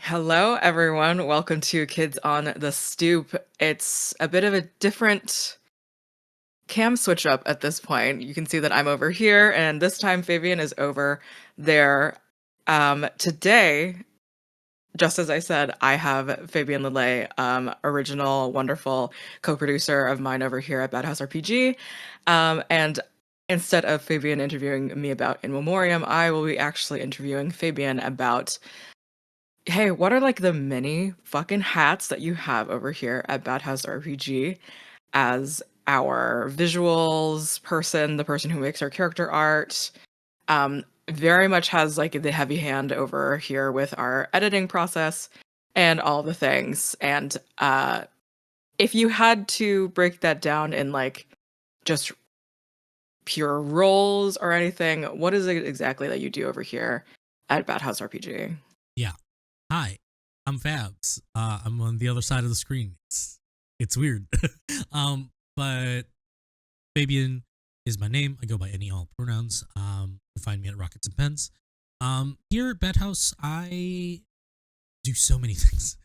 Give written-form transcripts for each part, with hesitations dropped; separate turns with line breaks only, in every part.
Hello, everyone. Welcome to Kids on the Stoop. It's a bit of a different cam switch up at this point. You can see that I'm over here, and this time Fabian is over there. Today, just as I said, I have Fabian Lelay, original, wonderful co-producer of mine over here at Bad House RPG. And instead of Fabian interviewing me about In Memoriam, I will be actually interviewing Fabian about, hey, what are like the many fucking hats that you have over here at Bad House RPG as our visuals person, the person who makes our character art, very much has like the heavy hand over here with our editing process and all the things. And if you had to break that down in like just pure roles or anything, what is it exactly that you do over here at Bad House RPG?
Yeah. Hi, I'm Fabs. I'm on the other side of the screen. It's weird. But Fabian is my name. I go by any all pronouns. You find me at Rockets and Pens. Here at Bed House, I do so many things.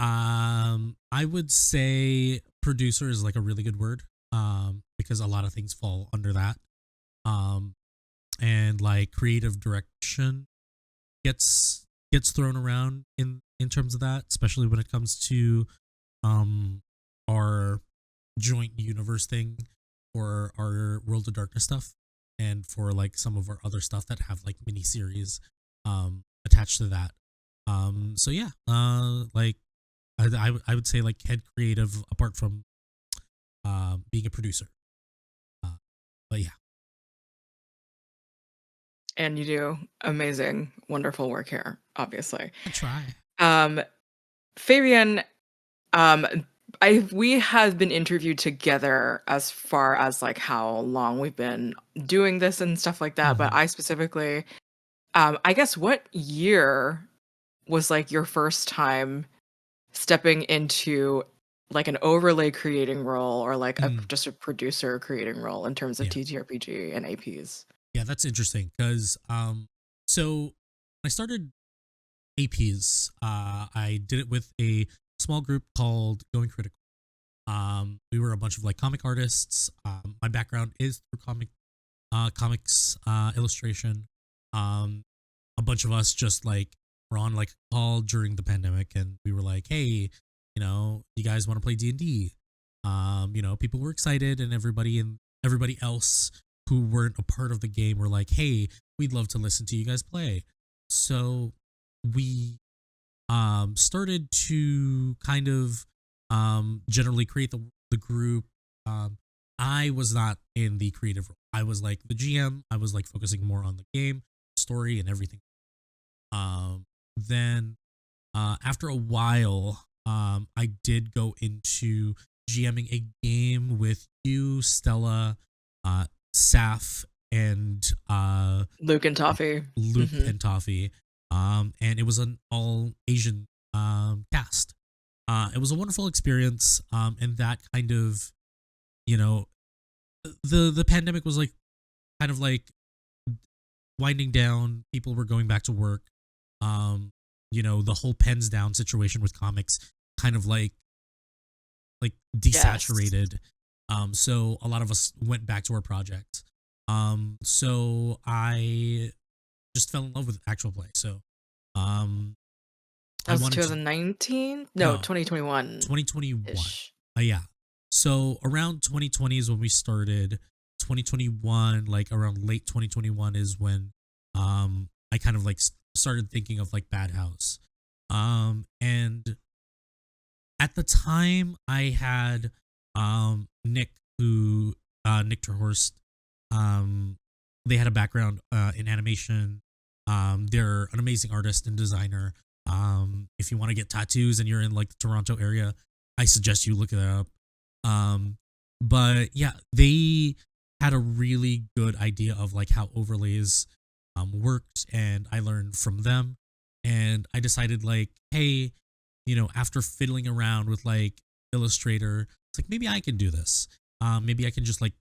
I would say producer is like a really good word. Because a lot of things fall under that. Um, and like creative direction gets thrown around in terms of that, especially when it comes to um our joint universe thing for our World of Darkness stuff, and for like some of our other stuff that have like mini series attached to that. So yeah, like I would say like head creative apart from being a producer. Uh, but yeah.
And you do amazing, wonderful work here, obviously.
I try.
Um, Fabian, um, we have been interviewed together as far as like how long we've been doing this and stuff like that. But
Hmm.
I specifically, I guess, what year was like your first time stepping into like an overlay creating role or like a
Mm,
just a producer creating role in terms of
yeah.
TTRPG and APs?
Yeah, that's interesting because so when I started APs, I did it with a small group called Going Critical. We were a bunch of like comic artists. My background is through comics illustration. Um, a bunch of us just like were on like a call during the pandemic, and we were like, "Hey, you guys want to play D&D?" People were excited, and everybody else who weren't a part of the game were like, "Hey, we'd love to listen to you guys play." So we started to kind of generally create the group. I was not in the creative role. I was like the GM. I was like focusing more on the game, story, and everything. Then after a while, I did go into GMing a game with you, Stella, Saf, and
Luke and Toffee.
Luke
Hmm.
and Toffee. And it was an all Asian cast. It was a wonderful experience. And that kind of, you know, the pandemic was like kind of like winding down. People were going back to work. Um, the whole pens down situation with comics kind of like
Yes.
desaturated. So a lot of us went back to our project. So I just fell in love with actual play. So um
That
I
was
wanted to
2019? No,
no
2021-ish.
2021. Yeah. So around 2020 is when we started. 2021, like around late 2021 is when I kind of like started thinking of like Bad House. And at the time I had Nick, who Nick Terhorst. um they had a background in animation. They're an amazing artist and designer. If you want to get tattoos and you're in like the Toronto area, I suggest you look it up. um but yeah, they had a really good idea of like how overlays worked, and I learned from them. And I decided like, hey, after fiddling around with like Illustrator, it's like maybe I can do this. Maybe I can just like,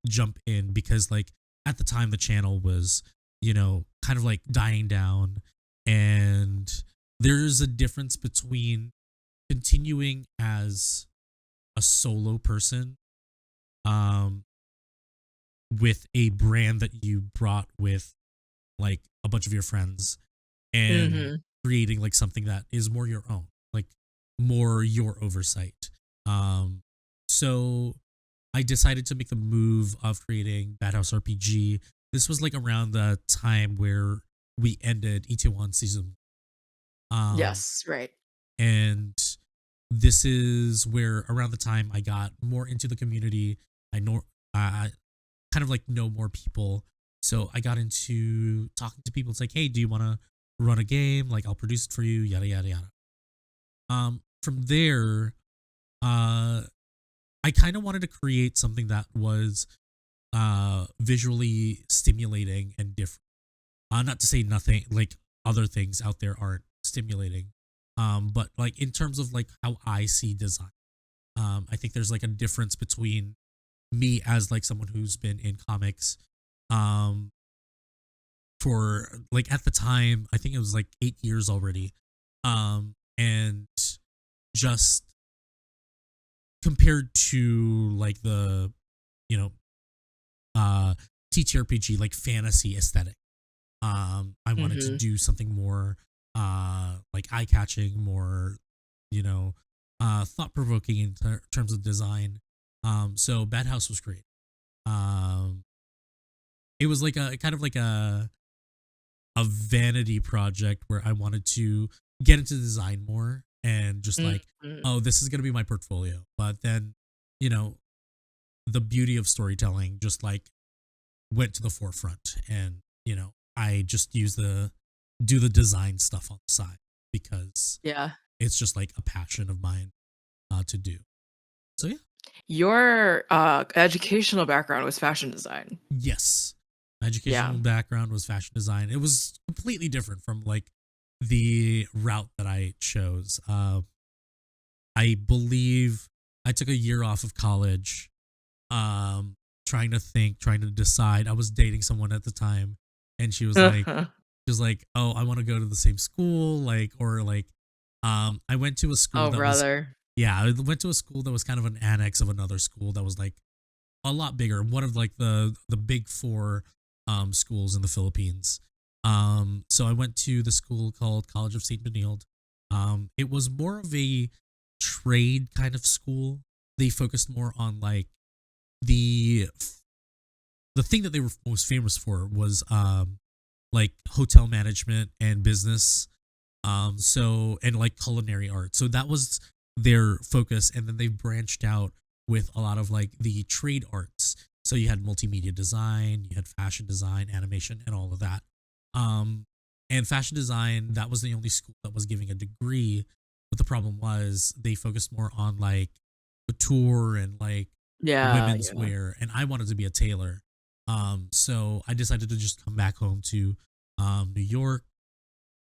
jump in, because like at the time the channel was, kind of like dying down, and there's a difference between continuing as a solo person, um, with a brand that you brought with like a bunch of your friends, and
Mhm.
creating like something that is more your own, like more your oversight. Um, so I decided to make the move of creating Bad House RPG. This was like around the time where we ended ET1 season. Um,
Yes, right.
and this is where around the time I got more into the community. I know I kind of like know more people. So I got into talking to people. It's like, hey, do you want to run a game? Like, I'll produce it for you. Yada yada yada. From there, uh, I kind of wanted to create something that was visually stimulating and different. Not to say nothing like other things out there aren't stimulating, but like in terms of like how I see design, I think there's like a difference between me as like someone who's been in comics, um, for like at the time I think it was like 8 years already, and just compared to like the you know uh TTRPG like fantasy aesthetic. I wanted to
Mhm.
do something more like eye catching, more you know thought provoking in terms of design. So Bad House was great. Um, it was like a kind of like a vanity project where I wanted to get into design more and just like,
Mhm.
oh, this is gonna be my portfolio. But then, you know, the beauty of storytelling just like went to the forefront, and I just do the design stuff on the side because
Yeah.
it's just like a passion of mine to do. So yeah,
Your, educational background was fashion design.
yes, my
Yeah.
educational background was fashion design. It was completely different from like the route that I chose. I believe I took a year off of college, um, trying to think, trying to decide. I was dating someone at the time, and she was like, "Oh, I want to go to the same school," like, or like, I went to a school
Oh,
that was,
brother.
yeah, I went to a school that was kind of an annex of another school that was like a lot bigger, one of like the big four schools in the Philippines. So I went to the school called College of St. Benilde. It was more of a trade kind of school. They focused more on like the the thing that they were most famous for was like hotel management and business, so and like culinary art. So that was their focus, and then they branched out with a lot of like the trade arts. So you had multimedia design, you had fashion design, animation, and all of that. um and fashion design, that was the only school that was giving a degree, but the problem was they focused more on like couture and like
Yeah,
women's
yeah.
wear, and I wanted to be a tailor. So I decided to just come back home to New York,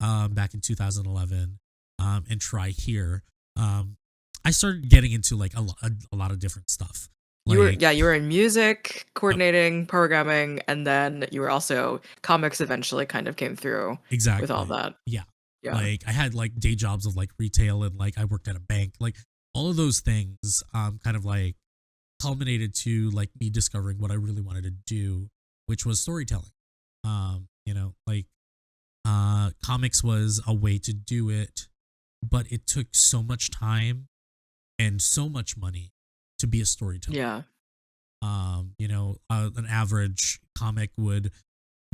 back in 2011, and try here. Um, I started getting into like a lot of different stuff.
You were
Like,
yeah, you were in music,
yep,
coordinating, programming, and then you were also comics eventually kind of came through with all
exactly.
that.
Yeah.
Yeah.
Like I had like day jobs of like retail, and like I worked at a bank. Like all of those things kind of like culminated to like me discovering what I really wanted to do, which was storytelling. Like comics was a way to do it, but it took so much time and so much money to be a storyteller.
Yeah.
An average comic would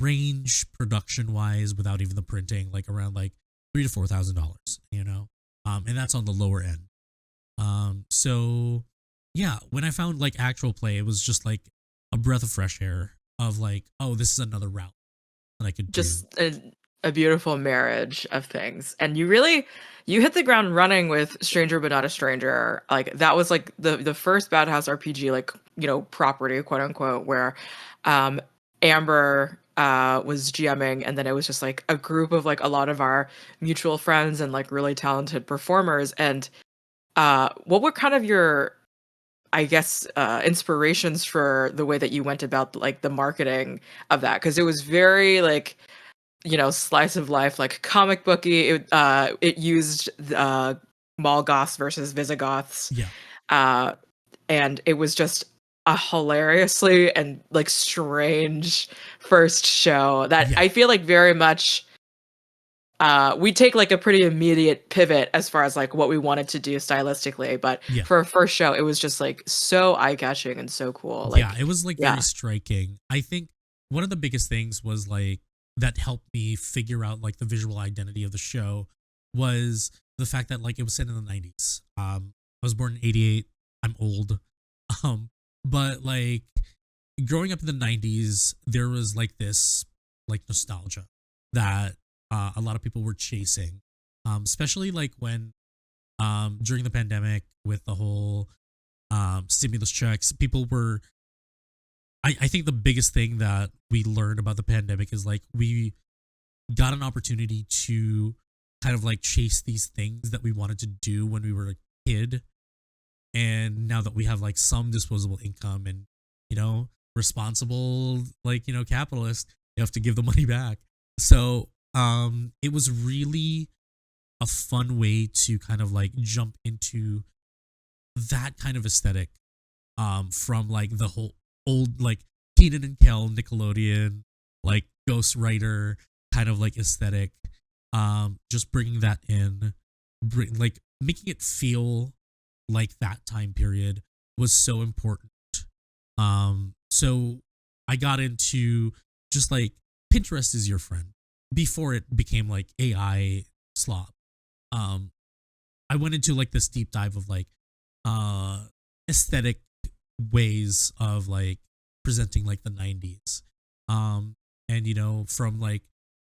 range production wise without even the printing, like around like $3,000 to $4,000. And that's on the lower end. So yeah, when I found like actual play, it was just like a breath of fresh air of like, oh, this is another route that I could do.
Just a beautiful marriage of things. And you hit the ground running with Stranger But Not a Stranger. Like that was like the first Bad House RPG like, property, quote unquote, where um Amber was GMing, and then it was just like a group of like a lot of our mutual friends and like really talented performers. And what were kind of your, I guess, inspirations for the way that you went about like the marketing of that? Because it was very like slice of life, like comic booky. It used Molgoths versus Visigoths,
Yeah.
uh, and it was just a hilariously and like strange first show that
Yeah.
I feel like very much we take like a pretty immediate pivot as far as like what we wanted to do stylistically, but
Yeah.
for a first show, it was just like so eye-catching and so cool.
Yeah,
Like,
it was like very
yeah,
striking. I think one of the biggest things was like that helped me figure out like the visual identity of the show was the fact that like it was set in the 90s. I was born in 88. I'm old. Um but like growing up in the 90s, there was like this like nostalgia that a lot of people were chasing. Especially like when during the pandemic with the whole stimulus checks, people were I think the biggest thing that we learned about the pandemic is like we got an opportunity to kind of like chase these things that we wanted to do when we were a kid. And now that we have like some disposable income and, responsible, like, capitalist, you have to give the money back. So it was really a fun way to kind of like jump into that kind of aesthetic from like the whole old like Keenan and Kel Nickelodeon like Ghost Rider kind of like aesthetic, just bringing that in, like making it feel like that time period was so important. So I got into just like Pinterest is your friend before it became like AI slop. um I went into like this deep dive of like uh aesthetic ways of like presenting like the 90s. Um and from like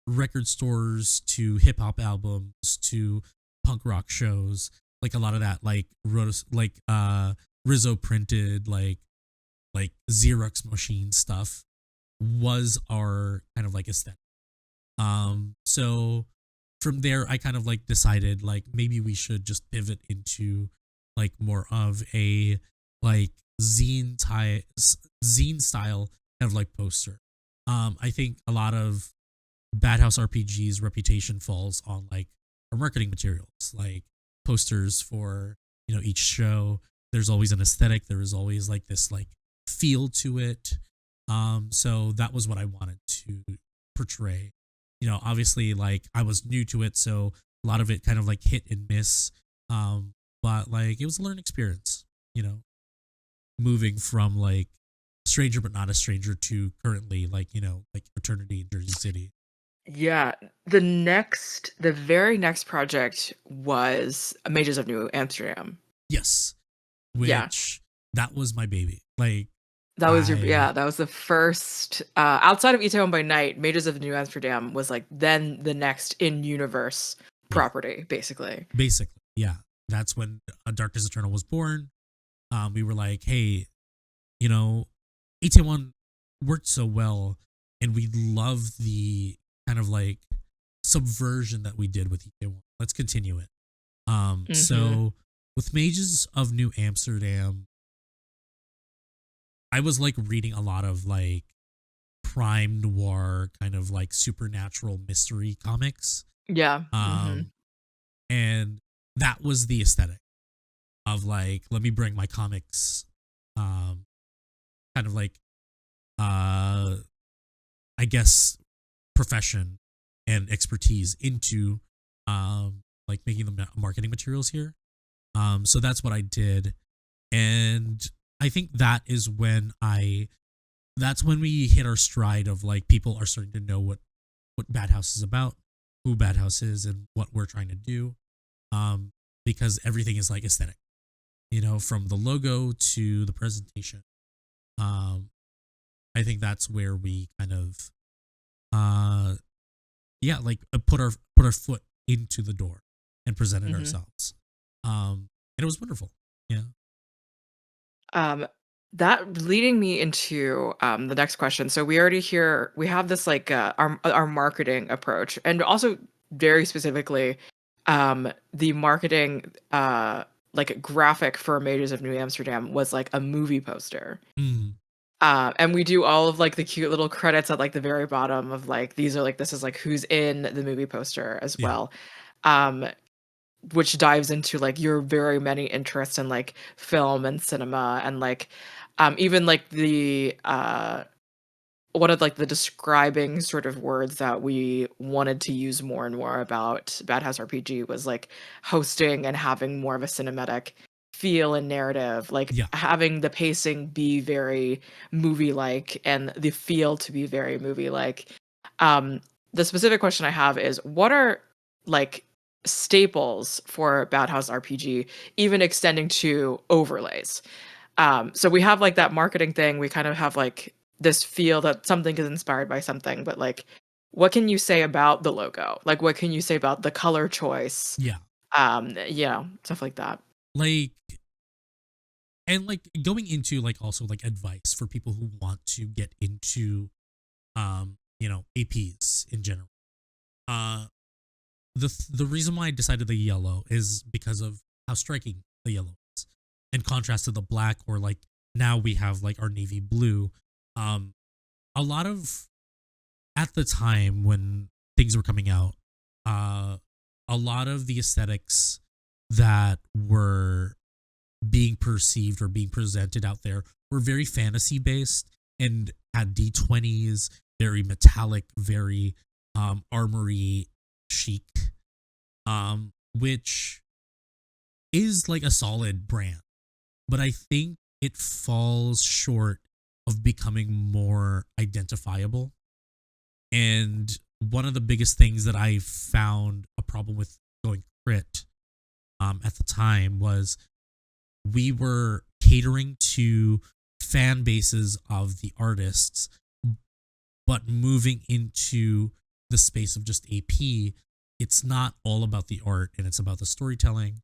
record stores to hip hop albums to punk rock shows, like a lot of that like Rizzo printed like Xerox machine stuff was our kind of like aesthetic. So from there I kind of like decided like maybe we should just pivot into like more of a like zine style kind of like poster. I think a lot of Bad House RPG's reputation falls on like our marketing materials, like posters for each show. There's always an aesthetic. There is always like this like feel to it. So that was what I wanted to portray. Obviously like I was new to it, so a lot of it kind of like hit and miss. But like it was a learning experience. You know, moving from like stranger but not a stranger to currently like like fraternity in Jersey City.
yeah. The very next project was Mages of New Amsterdam.
Yes,
Yeah,
which that was my baby. Like
yeah,
I
that was the first outside of Itaewon by Night. Mages of New Amsterdam was like then the next in universe
yeah,
property, basically.
basically yeah. That's when Darkness Eternal was born. We were like, hey, you know, 8one worked so well, and we love the kind of like subversion that we did with 1. Let's continue it.
Hmm.
So with Mages of New Amsterdam, I was like reading a lot of like crime noir kind of like supernatural mystery comics.
Yeah. Hmm.
Um, and that was the aesthetic of like, let me bring my comics, um, kind of like, uh, I guess, profession and expertise into, like making the marketing materials here. So that's what I did. And I think that's when we hit our stride of like people are starting to know what Bad House is about, who Bad House is, and what we're trying to do. Um, because everything is like aesthetic, from the logo to the presentation. Um, I think that's where we kind of, uh, yeah, like put our foot into the door and presented
Hmm.
ourselves. And it was wonderful. Yeah.
Um, that leading me into the next question. So we have this like our marketing approach, and also very specifically, the marketing like graphic for Mages of New Amsterdam was like a movie poster.
Mm,
And we do all of like the cute little credits at like the very bottom of like these are like this is like who's in the movie poster as
Yeah.
well. Um, which dives into like your very many interests in like film and cinema and like even like the one of like the describing sort of words that we wanted to use more and more about Bad House RPG was like hosting and having more of a cinematic feel and narrative, like
Yeah.
having the pacing be very movie like and the feel to be very movie like. Um, the specific question I have is what are like staples for Bad House RPG, even extending to overlays? So we have like that marketing thing. We kind of have like this feel that something is inspired by something, but like, what can you say about the logo? Like, what can you say about the color choice?
Yeah.
Stuff like that.
Like, and like going into like also like advice for people who want to get into APs in general. Uh the reason why I decided the yellow is because of how striking the yellow is. In contrast to the black, or like now we have like our navy blue. Um a lot of, at the time when things were coming out, uh a lot of the aesthetics that were being perceived or being presented out there were very fantasy based and had D20s, very metallic, very armory chic, which is like a solid brand, but I think it falls short of becoming more identifiable. And one of the biggest things that I found a problem with going crit at the time was we were catering to fan bases of the artists, but moving into the space of just AP, it's not all about the art and it's about the storytelling.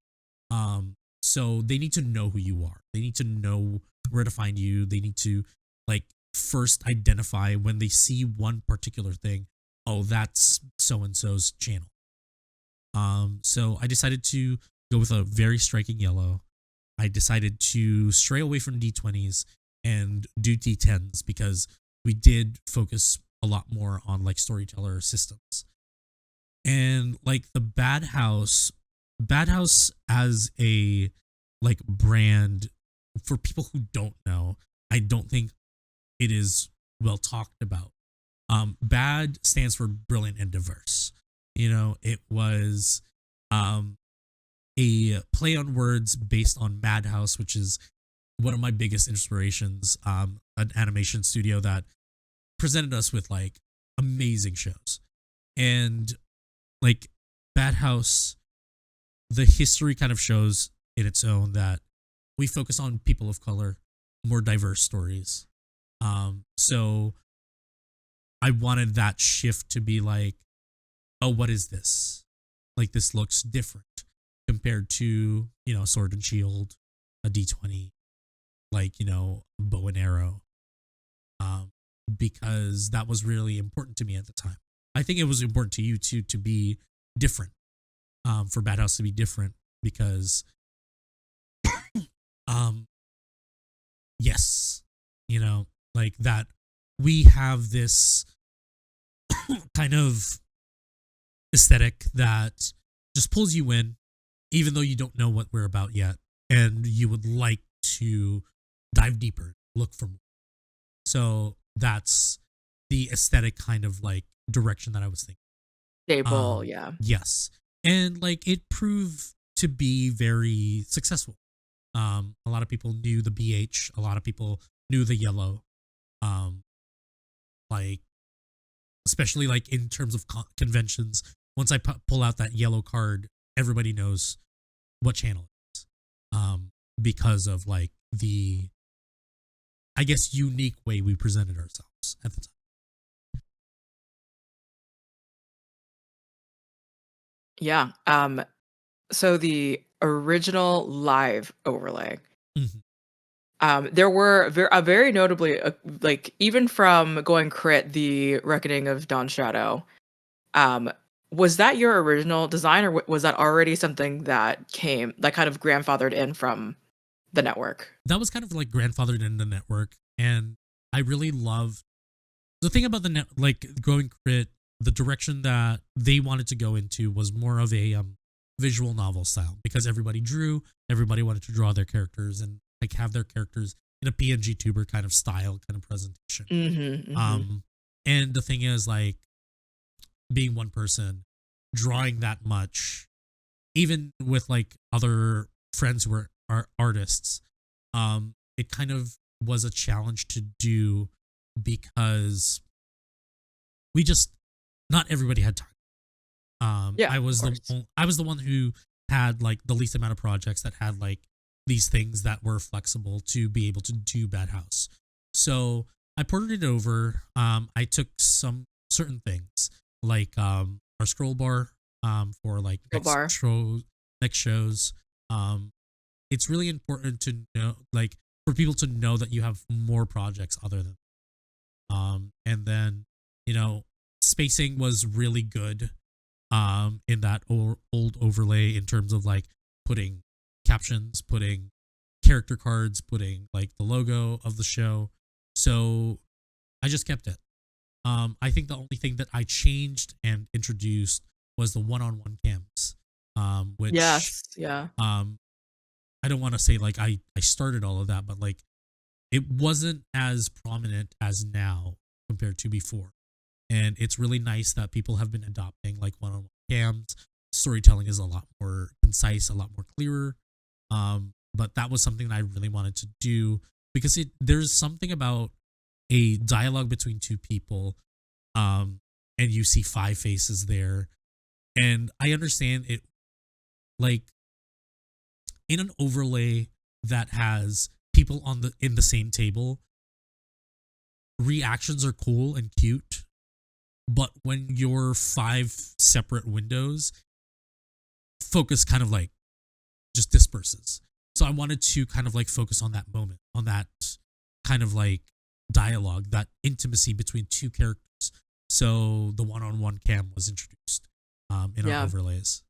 So they need to know who you are. They need to know where to find you. They need to like first identify when they see one particular thing. Oh, that's so and so's channel. So I decided to go with a very striking yellow. I decided to stray away from D20s and do D10s because we did focus a lot more on like storyteller systems. And like the Bad House as a like brand, for people who don't know, I don't think it is well talked about. Bad stands for brilliant and diverse. It was um a play on words based on Madhouse, which is one of my biggest inspirations. An animation studio that presented us with like amazing shows. And like Bad House, the history kind of shows in its own that we focus on people of color, more diverse stories. So I wanted that shift to be like, oh, what is this? Like this looks different compared to, Sword and Shield, a D20, like, bow and arrow. Because that was really important to me at the time. I think it was important to you too to be different, for Bad House to be different because, um, yes, like that we have this kind of aesthetic that just pulls you in, even though you don't know what we're about yet, and you would like to dive deeper, look for more. So that's the aesthetic kind of like direction that I was thinking.
Staple, yeah.
Yes. And like it proved to be very successful. A lot of people knew the BH, a lot of people knew the yellow. Um, like, especially like in terms of conventions, once I pull out that yellow card, everybody knows what channel it is. Because of like the, I guess, unique way we presented ourselves at the time.
Yeah. So the original live overlay,
Mhm.
there were very notably, like even from going crit, the Reckoning of Dawn Shadow. Um, was that your original design, or was that already something that came that kind of grandfathered in from the network?
That was kind of like grandfathered in the network. And I really love the thing about the like growing crit. The direction that they wanted to go into was more of a visual novel style because everybody drew, everybody wanted to draw their characters and like have their characters in a PNG tuber kind of style, kind of presentation.
Mhm, mhm.
Um, and the thing is, like, being one person, drawing that much, even with like other friends who are artists, it kind of was a challenge to do because we just not everybody had time.
Yeah, of course.
I was the one who had like the least amount of projects that had like these things that were flexible to be able to do Bad House. So I ported it over. I took some certain things like our scroll bar for like
Go bar.
next shows. Um, it's really important to know like for people to know that you have more projects other than and then you know spacing was really good in that old overlay in terms of like putting captions, putting character cards, putting like the logo of the show. So I just kept it. I think the only thing that I changed and introduced was the one-on-one cams, which
Yes, yeah.
um, I don't want to say like I started all of that, but like it wasn't as prominent as now compared to before. And it's really nice that people have been adopting like one-on-one cams. Storytelling is a lot more concise, a lot more clearer. But that was something that I really wanted to do because there's something about a dialogue between two people, and you see five faces there, and I understand it like in an overlay that has people on the in the same table. Reactions are cool and cute, but when your five separate windows focus kind of like just disperses. So I wanted to kind of like focus on that moment, on that kind of like dialogue, that intimacy between two characters. So the one-on-one cam was introduced in our
Yeah.
overlays.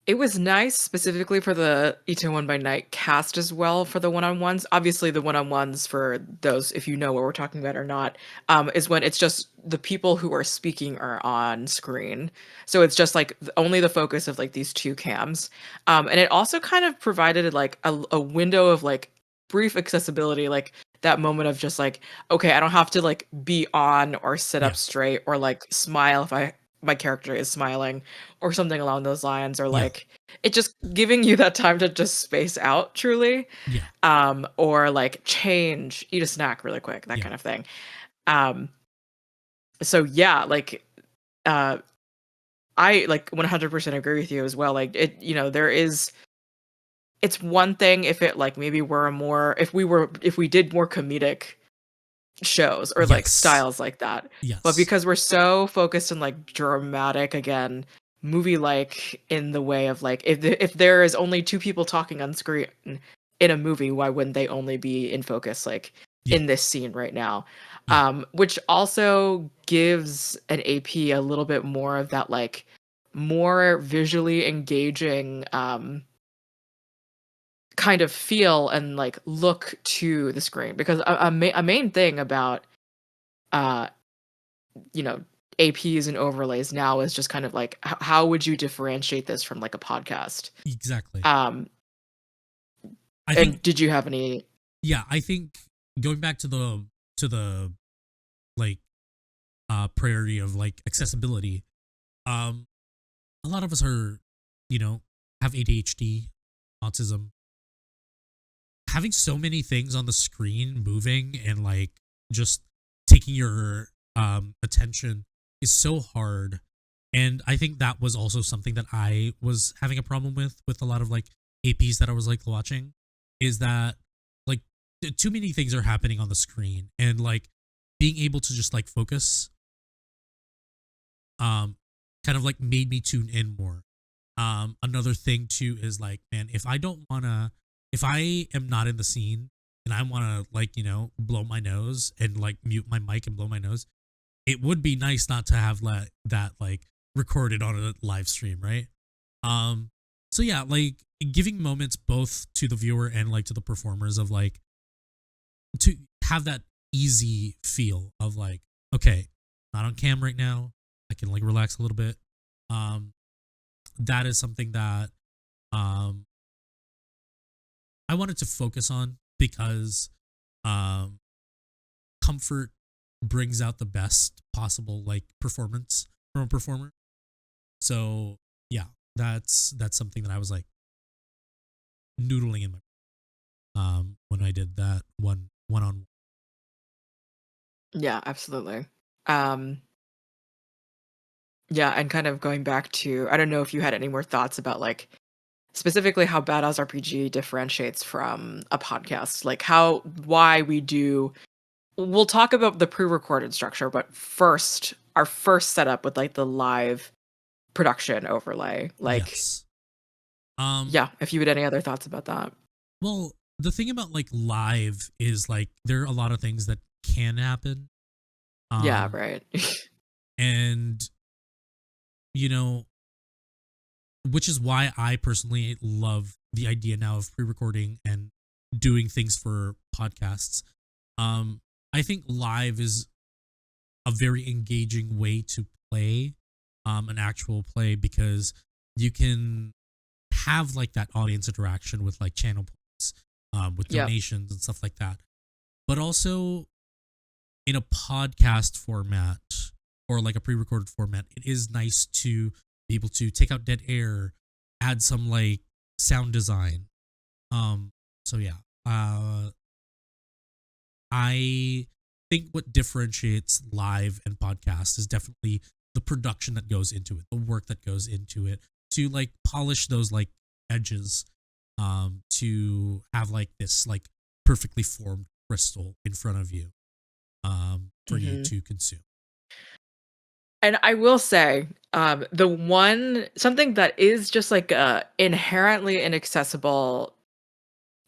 It was nice specifically for the Eton One by Night cast as well for the one-on-ones. Obviously, the one-on-ones for those, if you know what we're talking about or not, is when it's just the people who are speaking are on screen. So it's just like only the focus of like these two cams. And it also kind of provided like a window of like brief accessibility, like that moment of just like, okay, I don't have to like be on or sit up
Yeah,
straight or like smile if my character is smiling or something along those lines, or
yeah,
like it just giving you that time to just space out truly,
yeah,
or like change, eat a snack really quick, that
yeah,
kind of thing. um so yeah, like uh I like 100% agree with you as well. Like it, there is, it's one thing if it like maybe were a more, if we did more comedic shows or like
yes,
styles like that. But
yes,
because we're so focused on like dramatic again, movie like in the way of like if there is only two people talking on screen in a movie, why wouldn't they only be in focus like
yeah,
in this scene right now?
yeah,
Which also gives an AP a little bit more of that like more visually engaging kind of feel and like look to the screen, because a main thing about uh you know APs and overlays now is just kind of like how would you differentiate this from like a podcast?
exactly.
um
I think
and did you have any?
yeah, I think going back to the like priority of like accessibility, um a lot of us are, you know, have ADHD, autism. Having so many things on the screen moving and like just taking your attention is so hard. And I think that was also something that I was having a problem with a lot of like APs that I was like watching, is that like too many things are happening on the screen, and like being able to just like focus um kind of like made me tune in more. Another thing too is like, man, if I am not in the scene and I wanna like, you know, blow my nose and like mute my mic and blow my nose, it would be nice not to have that like recorded on a live stream, right? Um so yeah, like giving moments both to the viewer and like to the performers of like to have that easy feel of like, okay, not on cam right now. I can like relax a little bit. Um, that is something that um I wanted to focus on because um comfort brings out the best possible like performance from a performer. So yeah, that's something that I was like noodling in my when I did that one on.
Yeah, absolutely. Um, yeah, and kind of going back to, I don't know if you had any more thoughts about like specifically how Badass RPG differentiates from a podcast, like how why we do. We'll talk about the pre-recorded structure, but first, our first setup with like the live production overlay. Like,
Yes. Um
yeah, if you had any other thoughts about that.
well, the thing about like live is like there are a lot of things that can happen.
Yeah,
Um
right.
and you know, which is why I personally love the idea now of pre-recording and doing things for podcasts. Um, I think live is a very engaging way to play an actual play because you can have like that audience interaction with like channel points, with
Yep.
donations and stuff like that. But also in a podcast format or like a pre-recorded format, it is nice to be able to take out dead air, add some like sound design. Um, so yeah, I think what differentiates live and podcast is definitely the production that goes into it, the work that goes into it to like polish those like edges, to have like this like perfectly formed crystal in front of you, for you
Mhm.
to consume.
And I will say, the one something that is just like a inherently inaccessible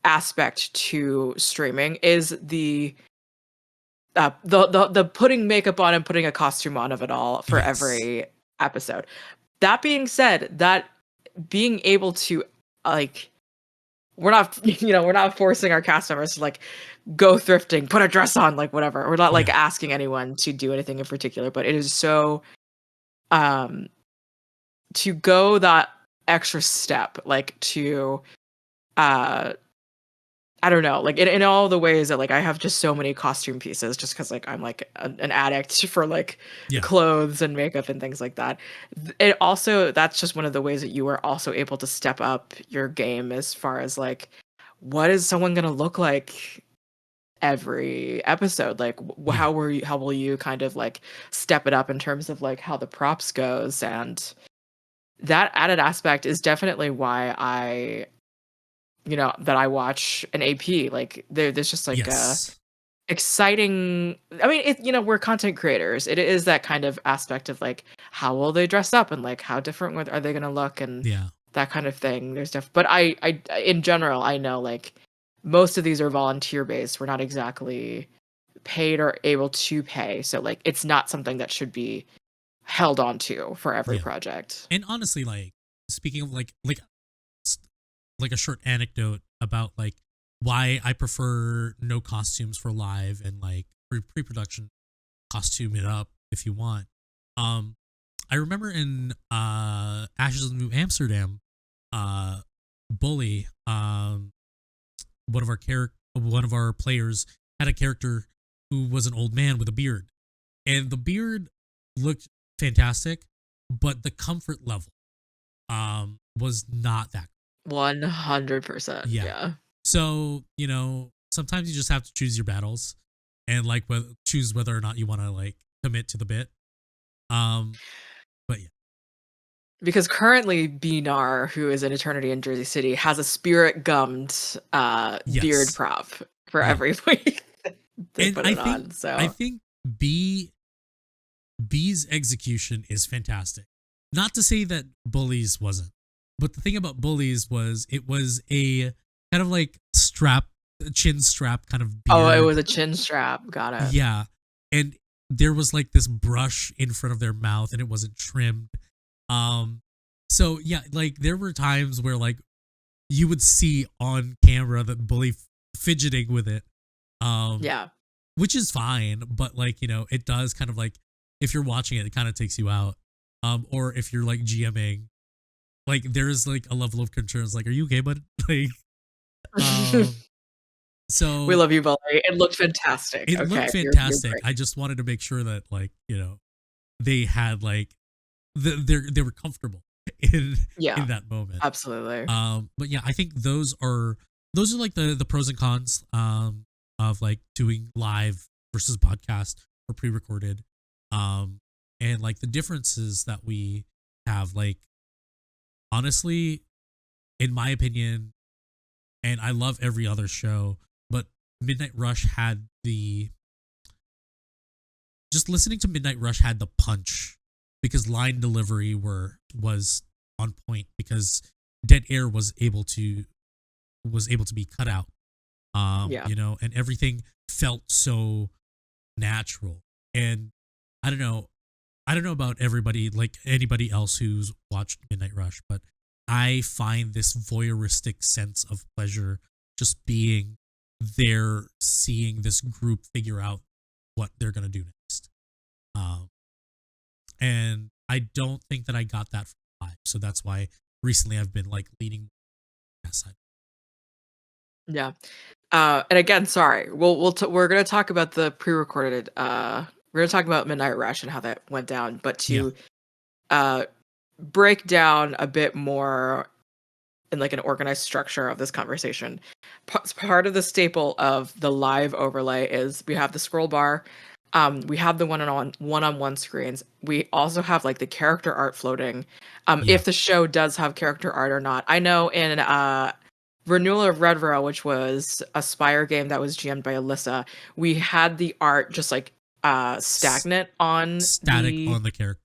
aspect to streaming is the putting makeup on and putting a costume on of it all for
Yes.
every episode. That being said, that being able to like we're not we're not forcing our cast members to like go thrifting, put a dress on, like whatever. We're not like
Yeah.
asking anyone to do anything in particular, but it is so um to go that extra step, like to uh I don't know, like in all the ways that like I have just so many costume pieces just because like I'm like an addict for like
Yeah.
clothes and makeup and things like that. It also that's just one of the ways that you are also able to step up your game as far as like what is someone gonna look like every episode? Like
Yeah.
how will you kind of like step it up in terms of like how the props goes, and that added aspect is definitely why that I watch an AP. Like there's just like a
Yes.
exciting. I mean, we're content creators. It is that kind of aspect of like how will they dress up and like how different are they going to look and
Yeah.
that kind of thing. But I in general I know like most of these are volunteer based. We're not exactly paid or able to pay, so like it's not something that should be held on to for every
Yeah.
project.
And honestly, like speaking of like a short anecdote about like why I prefer no costumes for live and like pre-production costume it up if you want. Um, I remember in Ashes of New Amsterdam, uh, Bully, one of our players had a character who was an old man with a beard, and the beard looked fantastic, but the comfort level was not that.
100%.
Yeah.
Yeah.
So, sometimes you just have to choose your battles and like choose whether or not you want to like commit to the bit. Um, but yeah.
Because currently Benar, who is an eternity in Jersey City, has a spirit gummed beard
Yes.
prop for
Yeah.
every week they
And
put
I
it
think
on.
I
So
think B B's execution is fantastic. Not to say that Bullies wasn't, but the thing about Bullies was it was a kind of like chin strap kind of
oh, it
beard.
was a chin strap. Got it.
Yeah. And there was like this brush in front of their mouth and it wasn't trimmed. Um so yeah, like there were times where like you would see on camera that Bully fidgeting with it. Um
Yeah.
which is fine, but like, it does kind of like, if you're watching it, it kind of takes you out. Or if you're like GMing, like there's like a level of concern. It's like, are you okay, bud? Like, um,
We
so
love you, Bully. It looked fantastic.
it
Okay,
looked
you're
fantastic.
great.
I just wanted to make sure that like, they had like they were comfortable in
Yeah,
that moment.
absolutely.
But yeah, I think those are like the pros and cons of like doing live versus podcast or pre-recorded. Um and like the differences that we have, like, honestly, in my opinion, and I love every other show, but Midnight Rush had the just listening to Midnight Rush had the punch because line delivery was on point because dead air was able to be cut out.
Yeah.
And everything felt so natural. And I don't know, I don't know about everybody, like anybody else who's watched Midnight Rush, but I find this voyeuristic sense of pleasure just being there, seeing this group figure out what they're gonna do next. Um, and I don't think that I got that from live, so that's why recently I've been like leaning more on that side.
Yeah. And again, sorry. We're gonna talk about the pre-recorded. We're gonna talk about Midnight Rush and how that went down. But
Yeah,
to uh, break down a bit more in like an organized structure of this conversation, part of the staple of the live overlay is we have the scroll bar. We have the one-on-one screens. We also have like the character art floating.
yeah,
If the show does have character art or not. I know in Renewal of Red Row, which was a Spire game that was GM'd by Alyssa, we had the art just like
S-
stagnant on
static
the
on the character.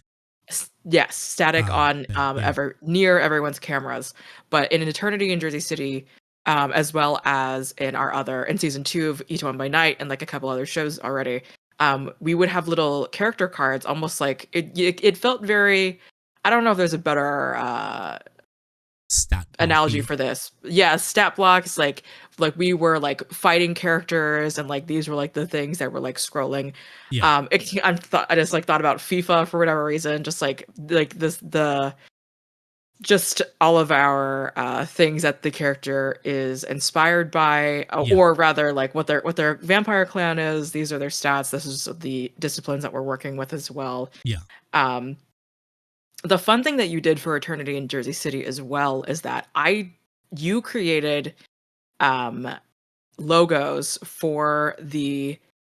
yes, static on
Okay, yeah,
ever near everyone's cameras. But in Eternity in Jersey City, as well as in our other in season 2 of Eat One by Night and like a couple other shows already, we would have little character cards, almost like it felt very. I don't know if there's a better
stat
analogy
blocky.
for this. Yeah, stat blocks, like we were like fighting characters and like these were like the things that were like scrolling.
Yeah,
I just like thought about FIFA for whatever reason, just like this the just all of our things that the character is inspired by,
yeah,
or rather like what their vampire clan is. These are their stats. This is the disciplines that we're working with as well.
yeah,
um the fun thing that you did for Eternity in Jersey City as well is that you created um logos for the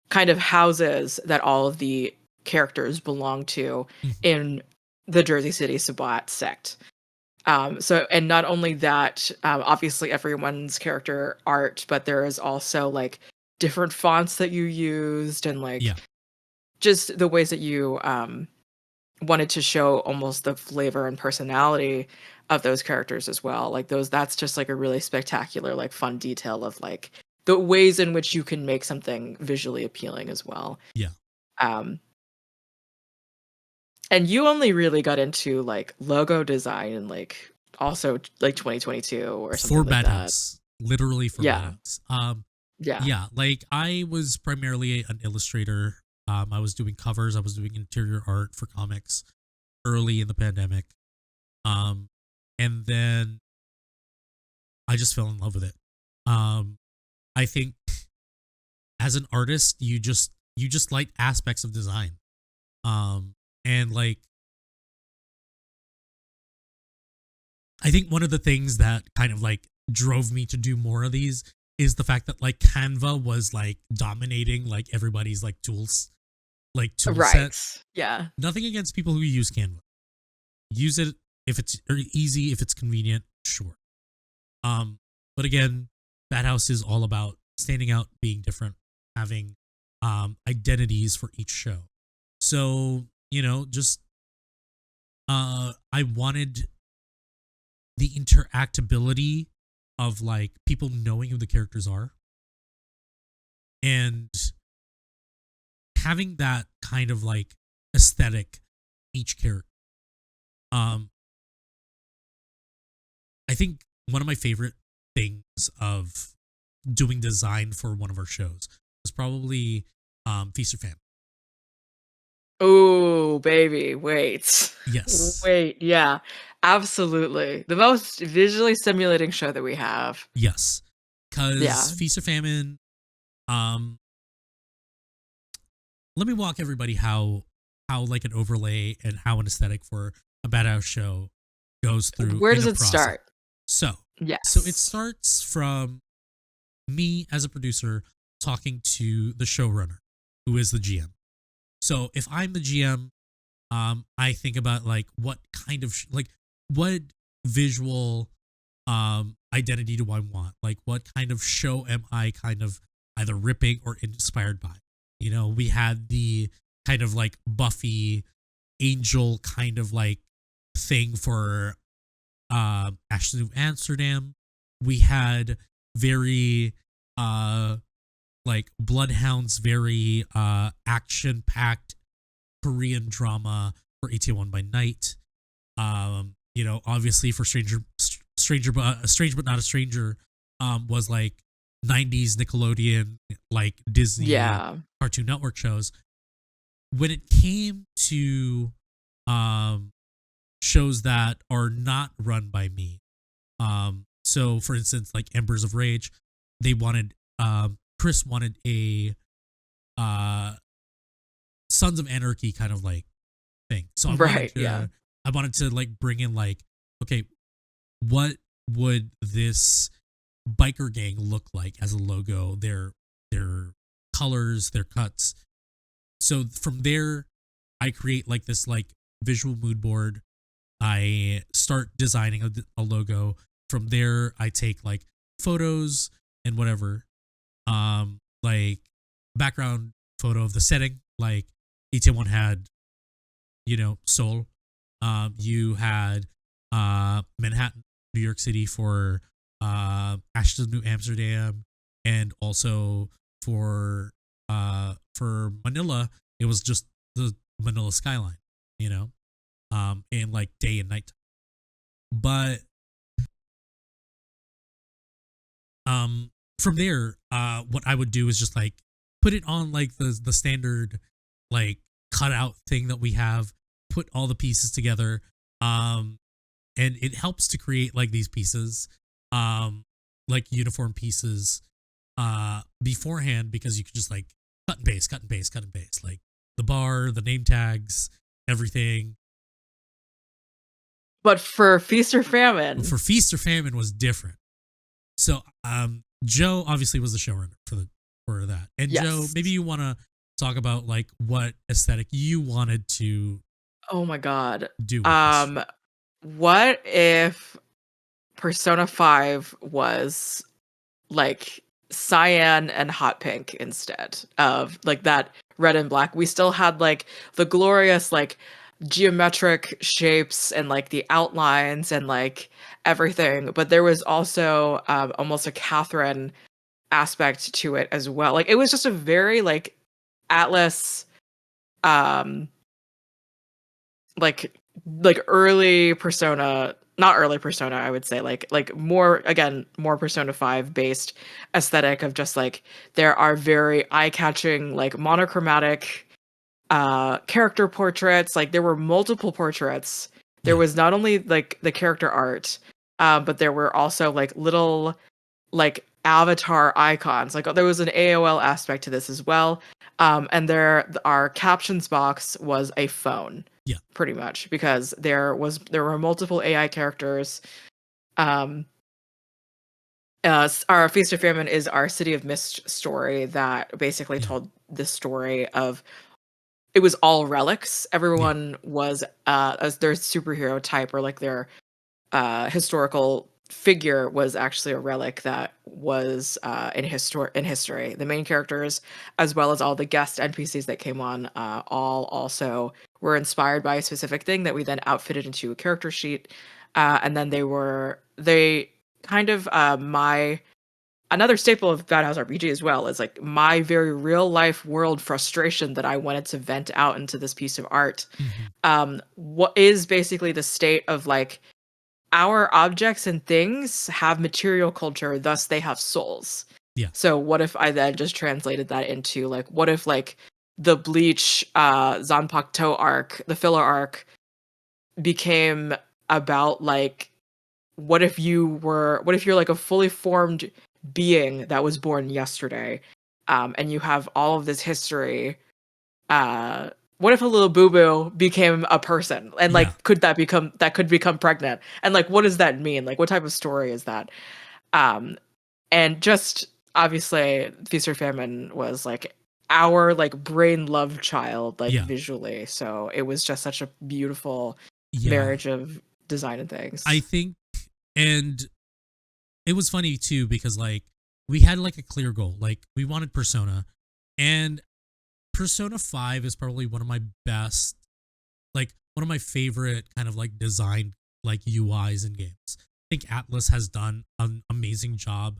kind of houses that all of the characters belong to
mhm,
in the Jersey City Sabbat sect. So and not only that, obviously everyone's character art, but there is also like different fonts that you used and like
yeah,
just the ways that you wanted to show almost the flavor and personality of those characters as well. Like those that's just like a really spectacular, like fun detail of like the ways in which you can make something visually appealing as well.
yeah.
Um and you only really got into like logo design and like also like 2022 or
For
something like
Bad
that.
House, literally for Bad
Yeah.
House.
Yeah.
Yeah, like I was primarily an illustrator. I was doing covers. I was doing interior art for comics early in the pandemic. Um, and then I just fell in love with it. Um, I think as an artist, you just like aspects of design. And like I think one of the things that kind of like drove me to do more of these is the fact that like Canva was like dominating like everybody's like tool set.
Right. Yeah.
Nothing against people who use Canva. Use it if it's easy, if it's convenient, sure. Um, but again, Bad House is all about standing out, being different, having identities for each show. So, just I wanted the interactability of like people knowing who the characters are and having that kind of like aesthetic each character. Um I think one of my favorite things of doing design for one of our shows was probably Feast or Famine.
Oh, baby, wait.
Yes.
Wait, yeah, absolutely. The most visually stimulating show that we have.
Yes. Because
Yeah.
Feast or Famine, um, let me walk everybody how like an overlay and how an aesthetic for a Bad House show goes through
Where
in
does
a
it
process.
start?
So so it
Yes.
starts from me as a producer talking to the showrunner, who is the GM. So if I'm the GM, I think about like what kind of like what visual identity do I want? Like what kind of show am I kind of either ripping or inspired by? You know, we had the kind of like Buffy angel kind of like thing for Ashley New Amsterdam. We had very like Bloodhounds, very action packed Korean drama for 81 by Night. You know, obviously for Stranger but Strange but Not a Stranger, was like 90s Nickelodeon, like Disney
Yeah.
Cartoon Network shows. When it came to um shows that are not run by me, so for instance, like Embers of Rage, they wanted Chris wanted a uh Sons of Anarchy kind of like thing. So
Right, yeah.
I wanted to like bring in like, okay, what would this biker gang look like as a logo? Their colors, their cuts. So from there, I create like this like visual mood board. I start designing a logo. From there, I take like photos and whatever, like background photo of the setting. Like ET1 had, you know, Seoul. You had Manhattan, New York City for Ashton, New Amsterdam, and also for Manila, it was just the Manila skyline, you know, in like day and night. But from there, what I would do is just like put it on like the standard like cutout thing that we have, put all the pieces together, um, and it helps to create like these pieces, um, like uniform pieces, beforehand, because you could just like cut and paste, cut and paste, cut and paste, like the bar, the name tags, everything.
But for Feast or
But
Famine,
for Feast or Famine was different. So Joe obviously was the showrunner for that. And Joe,
yes.
maybe you want to talk about like what aesthetic you wanted to
Oh my god.
do with this.
Um, what if Persona 5 was like cyan and hot pink instead of like that red and black? We still had like the glorious like geometric shapes and like the outlines and like everything, but there was also almost a Catherine aspect to it as well. Like it was just a very like Atlas um like early Persona, not early Persona, I would say like more, again, more Persona 5 based aesthetic of just like there are very eye-catching like monochromatic character portraits. Like there were multiple portraits. There
Yeah.
was not only like the character art, but there were also like little like avatar icons. Like there was an AOL aspect to this as well. And our captions box was a phone,
Yeah.
pretty much, because there were multiple AI characters. Um, our Feast of Famine is our City of Mist story that basically
Yeah.
told the story of, it was all relics.
Yeah.
Everyone was as their superhero type or like their historical figure was actually a relic that was in history. The main characters, as well as all the guest NPCs that came on, all also were inspired by a specific thing that we then outfitted into a character sheet. And then they kind of my another staple of Bad House RPG as well is like my very real life world frustration that I wanted to vent out into this piece of art.
Hmm.
What is basically the state of like our objects and things have material culture, thus they have souls.
Yeah.
So what if I then just translated that into like, what if like the Bleach Zanpakuto arc, the filler arc, became about like, what if you're like a fully formed being that was born yesterday, and you have all of this history. What if a little boo boo became a person, and
Yeah.
like could become pregnant, and like what does that mean, like what type of story is that? um and just obviously Feast or Famine was like our like brain love child, like
Yeah.
visually, so it was just such a beautiful
Yeah.
marriage of design and
I
things.
think, and it was funny too because like we had like a clear goal. Like we wanted Persona, and Persona 5 is probably one of my best, like one of my favorite kind of like design like UIs in games. I think Atlas has done an amazing job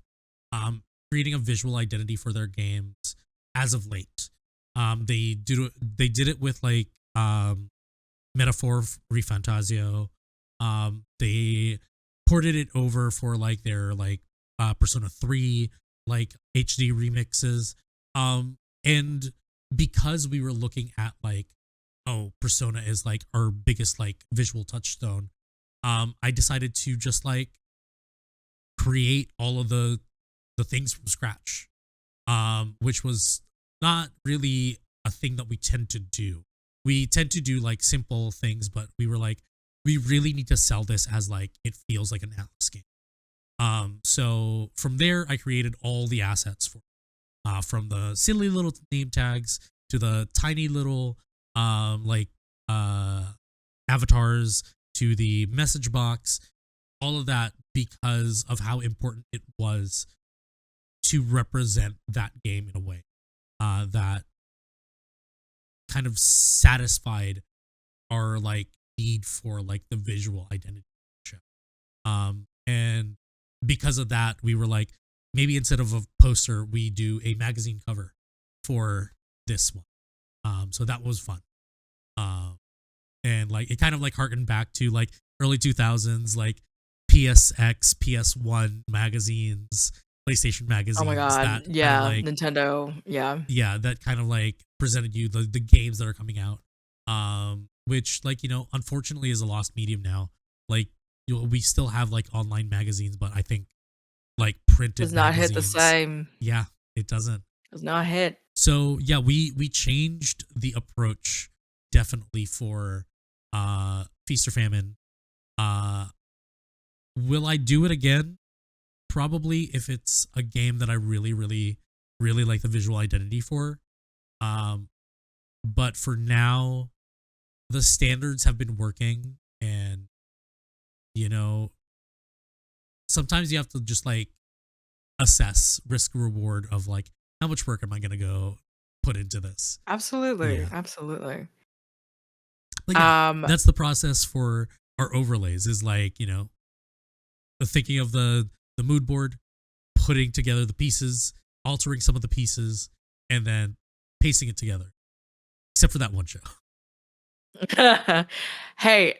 creating a visual identity for their games as of late. They did it with like Metaphor Refantasio. They ported it over for like their like Persona 3 like HD remixes. And because we were looking at like, oh, Persona is like our biggest like visual touchstone, I decided to just like create all of the things from scratch. Which was not really a thing that we tend to do. We tend to do like simple things, but we were like, we really need to sell this as like it feels like an Atlas game. So from there, I created all the assets for from the silly little name tags to the tiny little like uh avatars to the message box, all of that because of how important it was to represent that game in a way that kind of satisfied our like need for like the visual identity of the show. And because of that, we were like, maybe instead of a poster, we do a magazine cover for this one. So that was fun. Um, and like it kind of like harkened back to like early 2000s, like PSX, PS1 magazines, PlayStation
Oh my
magazines
god,
that kind of
yeah,
like,
Nintendo, yeah.
yeah, that kind of like presented you the games that are coming out. Which like, unfortunately is a lost medium now. Like we still have like online magazines, but I think like
Does
printed
not hit the
magazines,
same.
yeah, it doesn't.
Does not hit.
So yeah, we changed the approach definitely for Feast or Famine. Uh will I do it again? Probably, if it's a game that I really, really, really like the visual identity for. Um, but for now, the standards have been working, and you know, sometimes you have to just like assess risk reward of like how much work am I gonna go put into this.
Absolutely,
Yeah,
absolutely.
but yeah,
Um,
that's the process for our overlays. Is like thinking of the mood board, putting together the pieces, altering some of the pieces, and then pasting it together. Except for that one show.
hey,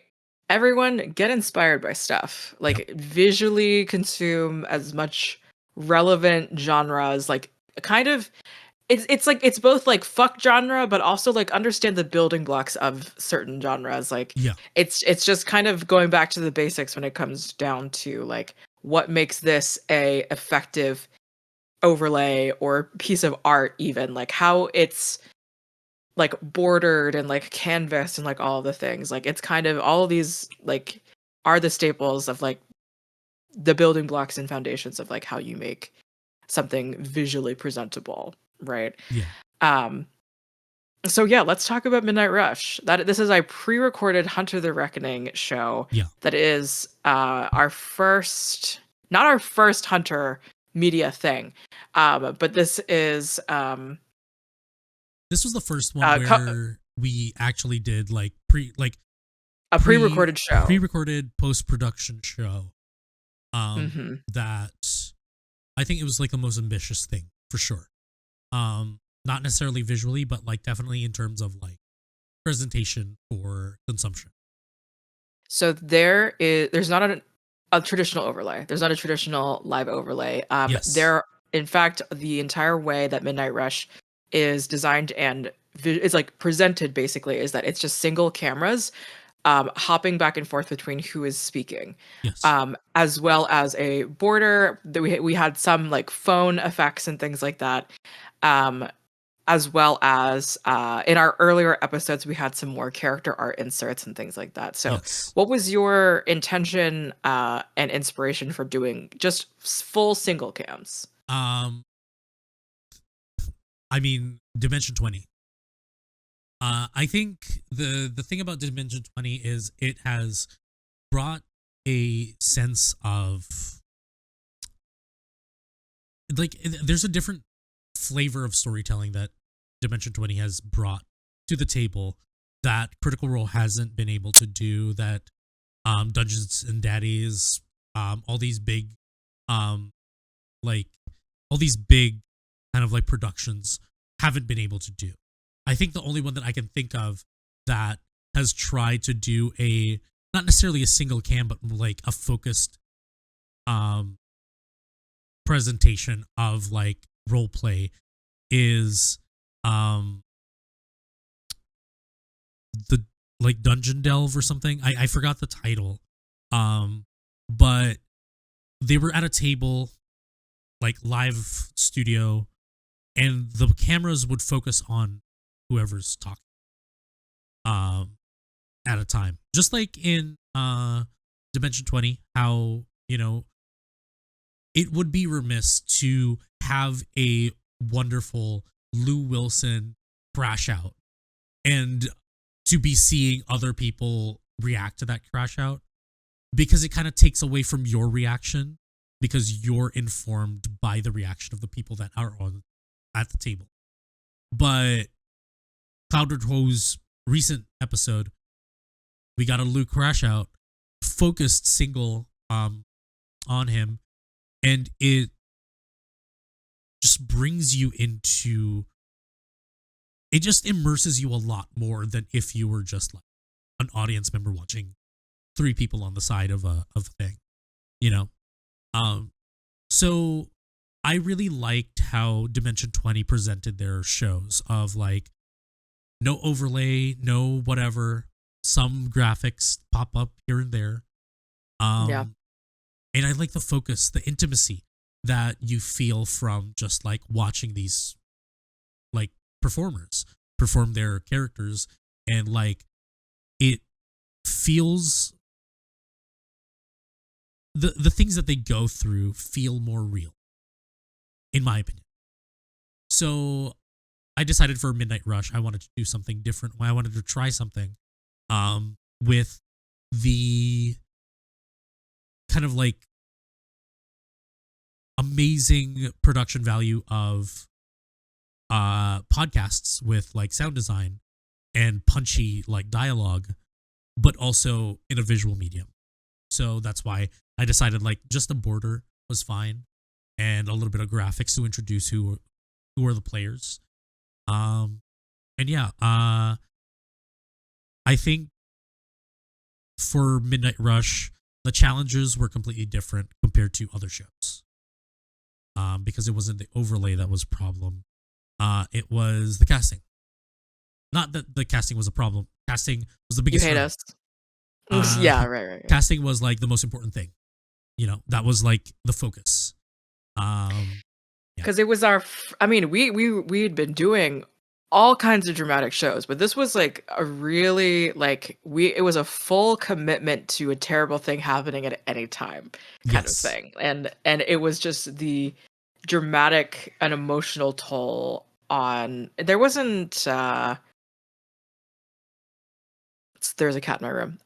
everyone, get inspired by stuff.
Yep.
Like visually consume as much relevant genres. Like kind of, it's like it's both like fuck genre, but also like understand the building blocks of certain genres. Like
Yeah.
it's just kind of going back to the basics when it comes down to like what makes this a effective overlay or piece of art, even like how it's like bordered and like canvas and like all the things. Like it's kind of all of these like are the staples of like the building blocks and foundations of like how you make something visually presentable, right?
Yeah.
um so yeah, let's talk about Midnight Rush. That this is a pre-recorded Hunter the Reckoning show
Yeah.
that is our first, not our first Hunter media thing, but this is
This was the first one where we actually did like
a pre-recorded show.
pre-recorded post-production show.
Hmm.
That I think it was like the most ambitious thing for sure. Not necessarily visually, but like definitely in terms of like presentation for consumption.
So there's not a traditional overlay. There's not a traditional live overlay.
Yes.
There In fact, the entire way that Midnight Rush is designed and is like presented basically is that it's just single cameras hopping back and forth between who is speaking,
Yes.
as well as a border. That we had some like phone effects and things like that, um, as well as in our earlier episodes we had some more character art inserts and things like that. So,
Yes.
what was your intention and inspiration for doing just full single cams?
Um, I mean, Dimension 20. I think the thing about Dimension 20 is it has brought a sense of like there's a different flavor of storytelling that Dimension 20 has brought to the table that Critical Role hasn't been able to do, that Dungeons and Daddies, all these big um like all these big kind of like productions haven't been able to do. I think the only one that I can think of that has tried to do a not necessarily a single cam but like a focused um presentation of like role play is um the like Dungeon Delve or something. I forgot the title. But they were at a table like live studio and the cameras would focus on whoever's talking um at a time. Just like in Dimension 20, how, you know, it would be remiss to have a wonderful Lou Wilson crash out and to be seeing other people react to that crash out, because it kind of takes away from your reaction because you're informed by the reaction of the people that are on at the table. But Cloud Ho's recent episode, we got a Lou crash out, focused single on him, and it just brings you into it just immerses you a lot more than if you were just like an audience member watching three people on the side of a thing, you know. So I really liked how Dimension 20 presented their shows of like no overlay, no whatever, some graphics pop up here and there.
Yeah.
Um and I like the focus, the intimacy that you feel from just like watching these like performers perform their characters, and like it feels the things that they go through feel more real in my opinion. So I decided for Midnight Rush I wanted to do something different. I wanted to try something with the kind of like amazing production value of podcasts with like sound design and punchy like dialogue, but also in a visual medium. So that's why I decided like just a border was fine and a little bit of graphics to introduce who are the players. And yeah, I think for Midnight Rush the challenges were completely different compared to other shows. Because it wasn't the overlay that was a problem. It was the casting. Not that the casting was a problem. Casting was the
You
biggest
hate
hurdle.
us.
Uh,
Yeah, right.
casting was like the most important thing. You know, that was like the focus. Um, yeah.
Because it was I mean, we'd been doing all kinds of dramatic shows, but this was like a really like it was a full commitment to a terrible thing happening at any time kind of
Yes.
thing. And it was just the dramatic and emotional toll on there wasn't there's a cat in my room.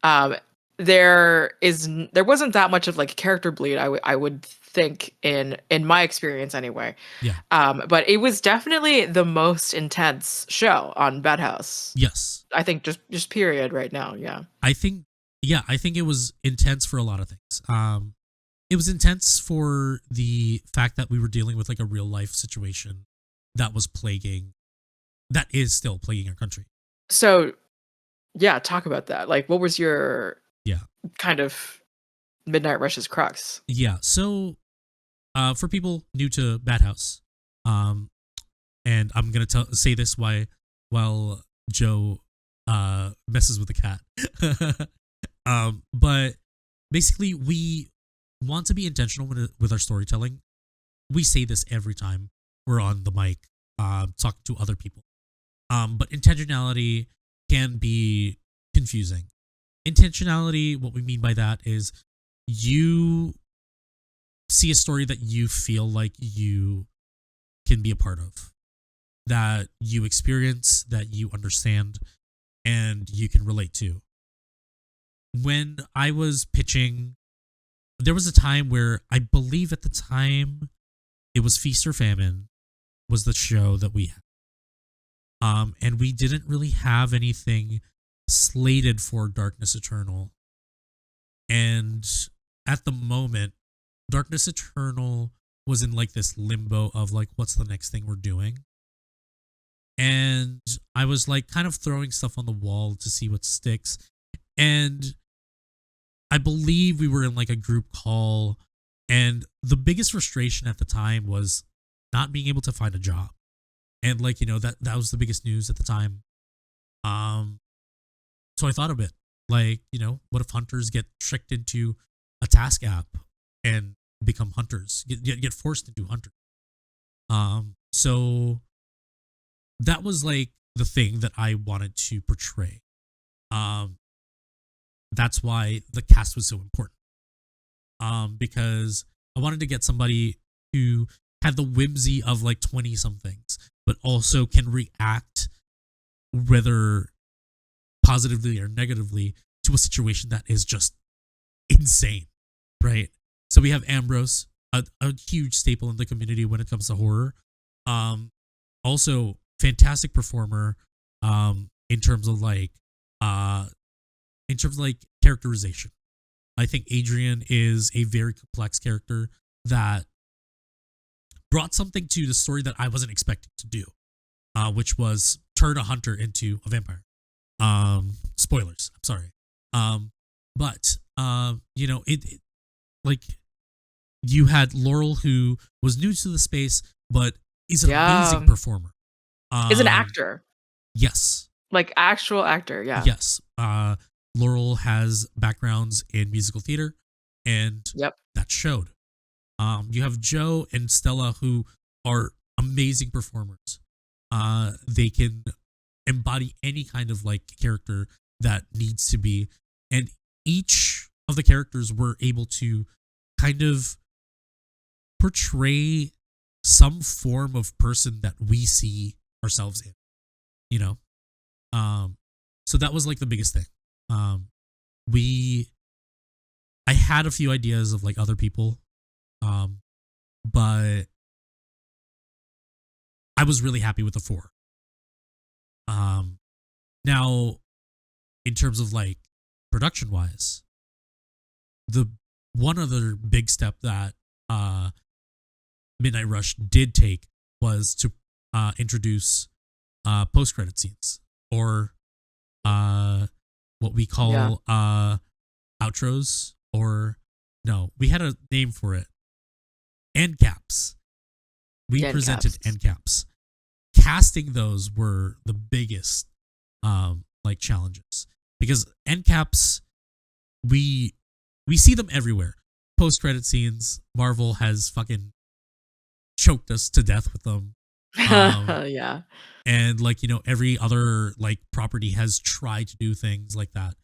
There wasn't that much of like character bleed. I would think in my experience anyway.
Yeah.
But it was definitely the most intense show on Bedhouse.
Yes.
I think just period right now. Yeah.
I think. Yeah, I think it was intense for a lot of things. It was intense for the fact that we were dealing with like a real life situation that was that is still plaguing our country.
So yeah, talk about that. Like, what was your
Yeah.
kind of Midnight Rush's crux?
Yeah. So For people new to Bad House, um, and I'm gonna say this while Joe messes with the cat. But basically, we want to be intentional with our storytelling. We say this every time we're on the mic, talking to other people. But intentionality can be confusing. Intentionality, what we mean by that is you see a story that you feel like you can be a part of, that you experience, that you understand, and you can relate to. When I was pitching, there was a time where I believe at the time it was Feast or Famine was the show that we had. And we didn't really have anything slated for Darkness Eternal. And at the moment, Darkness Eternal was in like this limbo of like, what's the next thing we're doing? And I was like kind of throwing stuff on the wall to see what sticks. And I believe we were in like a group call. And the biggest frustration at the time was not being able to find a job. And like, that was the biggest news at the time. So I thought of it. Like, what if hunters get tricked into a task app and become hunters, get forced into hunters? So that was like the thing that I wanted to portray. That's why the cast was so important. Because I wanted to get somebody who had the whimsy of like 20 somethings, but also can react, whether positively or negatively, to a situation that is just insane, right? So we have Ambrose, a huge staple in the community when it comes to horror. Also fantastic performer, in terms of like characterization. I think Adrian is a very complex character that brought something to the story that I wasn't expecting to do, which was turn a hunter into a vampire. Spoilers, I'm sorry. But it like, you had Laurel, who was new to the space but is an amazing performer.
Is an actor.
Yes.
Like actual actor, yeah.
Yes. Laurel has backgrounds in musical theater, and that showed. You have Joe and Stella, who are amazing performers. They can embody any kind of like character that needs to be, and each of the characters were able to kind of portray some form of person that we see ourselves in, so that was like the biggest thing. I had a few ideas of like other people, but I was really happy with the 4. Now, in terms of like production wise, the one other big step that Midnight Rush did take was to introduce post credit scenes, or what we call outros, or no, we had a name for it. End caps. We presented end caps. Casting those were the biggest like challenges, because end caps, we see them everywhere. Post credit scenes, Marvel has fucking choked us to death with them.
Yeah.
And like, every other like property has tried to do things like that.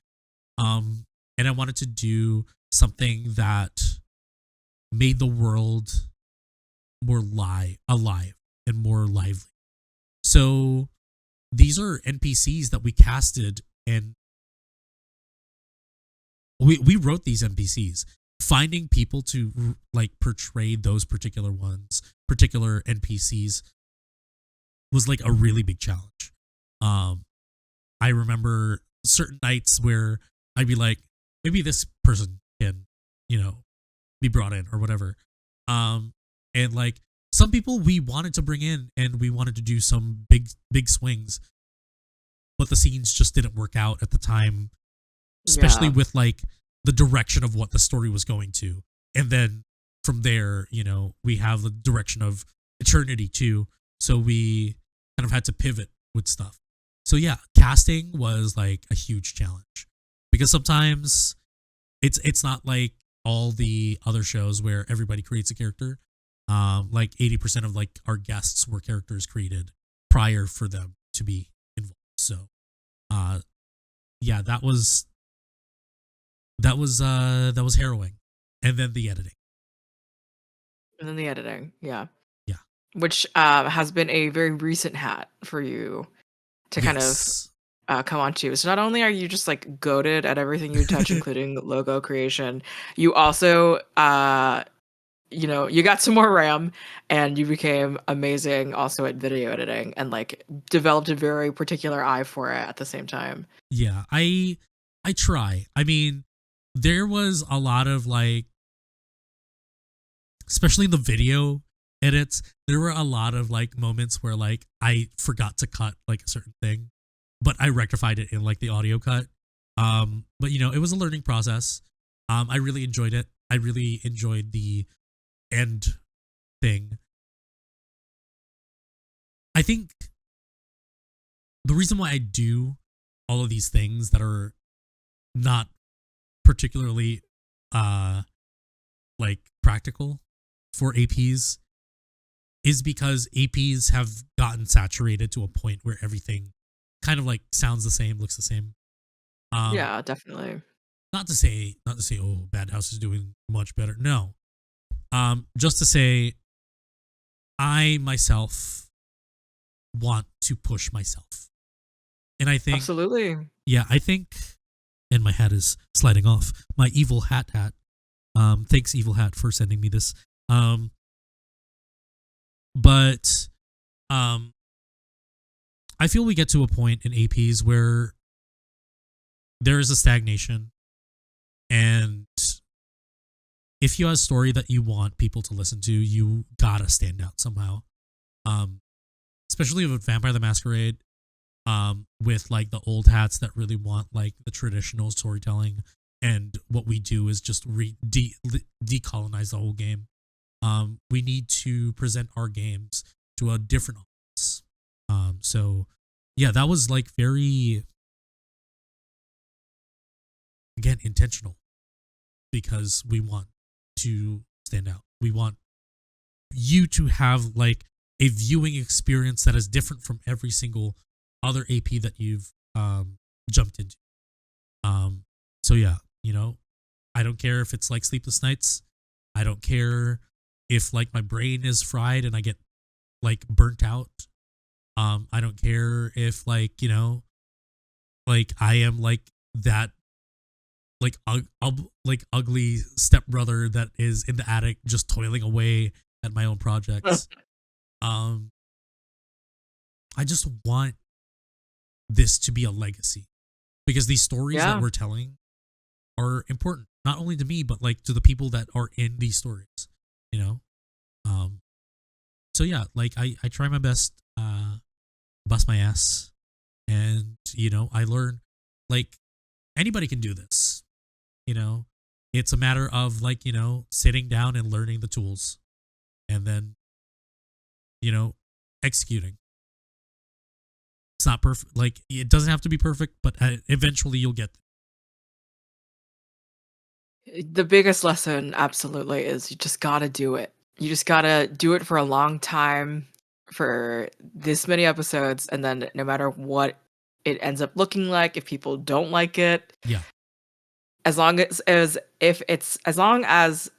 And I wanted to do something that made the world more alive and more lively. So these are NPCs that we casted, and we wrote these NPCs. Finding people to like portray those particular NPCs was like a really big challenge. I remember certain nights where I'd be like, maybe this person can, be brought in or whatever. And like, some people we wanted to bring in and we wanted to do some big swings, but the scenes just didn't work out at the time, especially with like the direction of what the story was going to. And then from there, we have the direction of eternity too. So we kind of had to pivot with stuff. So yeah, casting was like a huge challenge because sometimes it's not like all the other shows where everybody creates a character. Like 80% of like our guests were characters created prior for them to be involved. So uh yeah, that was harrowing. And then the editing.
And then the editing, yeah.
Yeah.
Which, has been a very recent hat for you to kind of,
Yes.
come onto. So not only are you just, like, goated at everything you touch, including logo creation, you also, you got some more RAM, and you became amazing also at video editing and, like, developed a very particular eye for it at the same time.
Yeah, I try. I mean, there was a lot of like, especially in the video edits, there were a lot of like moments where like I forgot to cut like a certain thing, but I rectified it in like the audio cut. But it was a learning process. I really enjoyed it. I really enjoyed the end thing. I think the reason why I do all of these things that are not particularly uh like practical for APs is because APs have gotten saturated to a point where everything kind of like sounds the same, looks the same. Um
Yeah, definitely.
not to say oh, Bad House is doing much better. No. Just to say I myself want to push myself. And I think
Absolutely.
yeah, I think and my hat is sliding off. My evil hat. Thanks Evil Hat for sending me this. But I feel we get to a point in APs where there is a stagnation, and if you have a story that you want people to listen to, you gotta stand out somehow. Um, Especially with Vampire the Masquerade, with like the old hats that really want like the traditional storytelling, and what we do is just decolonize the whole game. We need to present our games to a different audience. So yeah, that was like very, again, intentional because we want to stand out. We want you to have like a viewing experience that is different from every single other AP that you've jumped into. So yeah, I don't care if it's like sleepless nights. I don't care if like my brain is fried and I get like burnt out. I don't care if like like I am like that like like ugly stepbrother that is in the attic just toiling away at my own projects. Um, I just want this to be a legacy because these stories that
Yeah.
we're telling are important, not only to me but like to the people that are in these stories. You know. Um, so yeah, like I try my best, bust my ass, and I learn. Like anybody can do this. You know, it's a matter of like sitting down and learning the tools, and then executing. It's not perfect. Like it doesn't have to be perfect, but eventually you'll get
The biggest lesson absolutely is you just gotta do it. You just gotta do it for a long time, for this many episodes, and then no matter what it ends up looking like, if people don't like it,
yeah.
as long as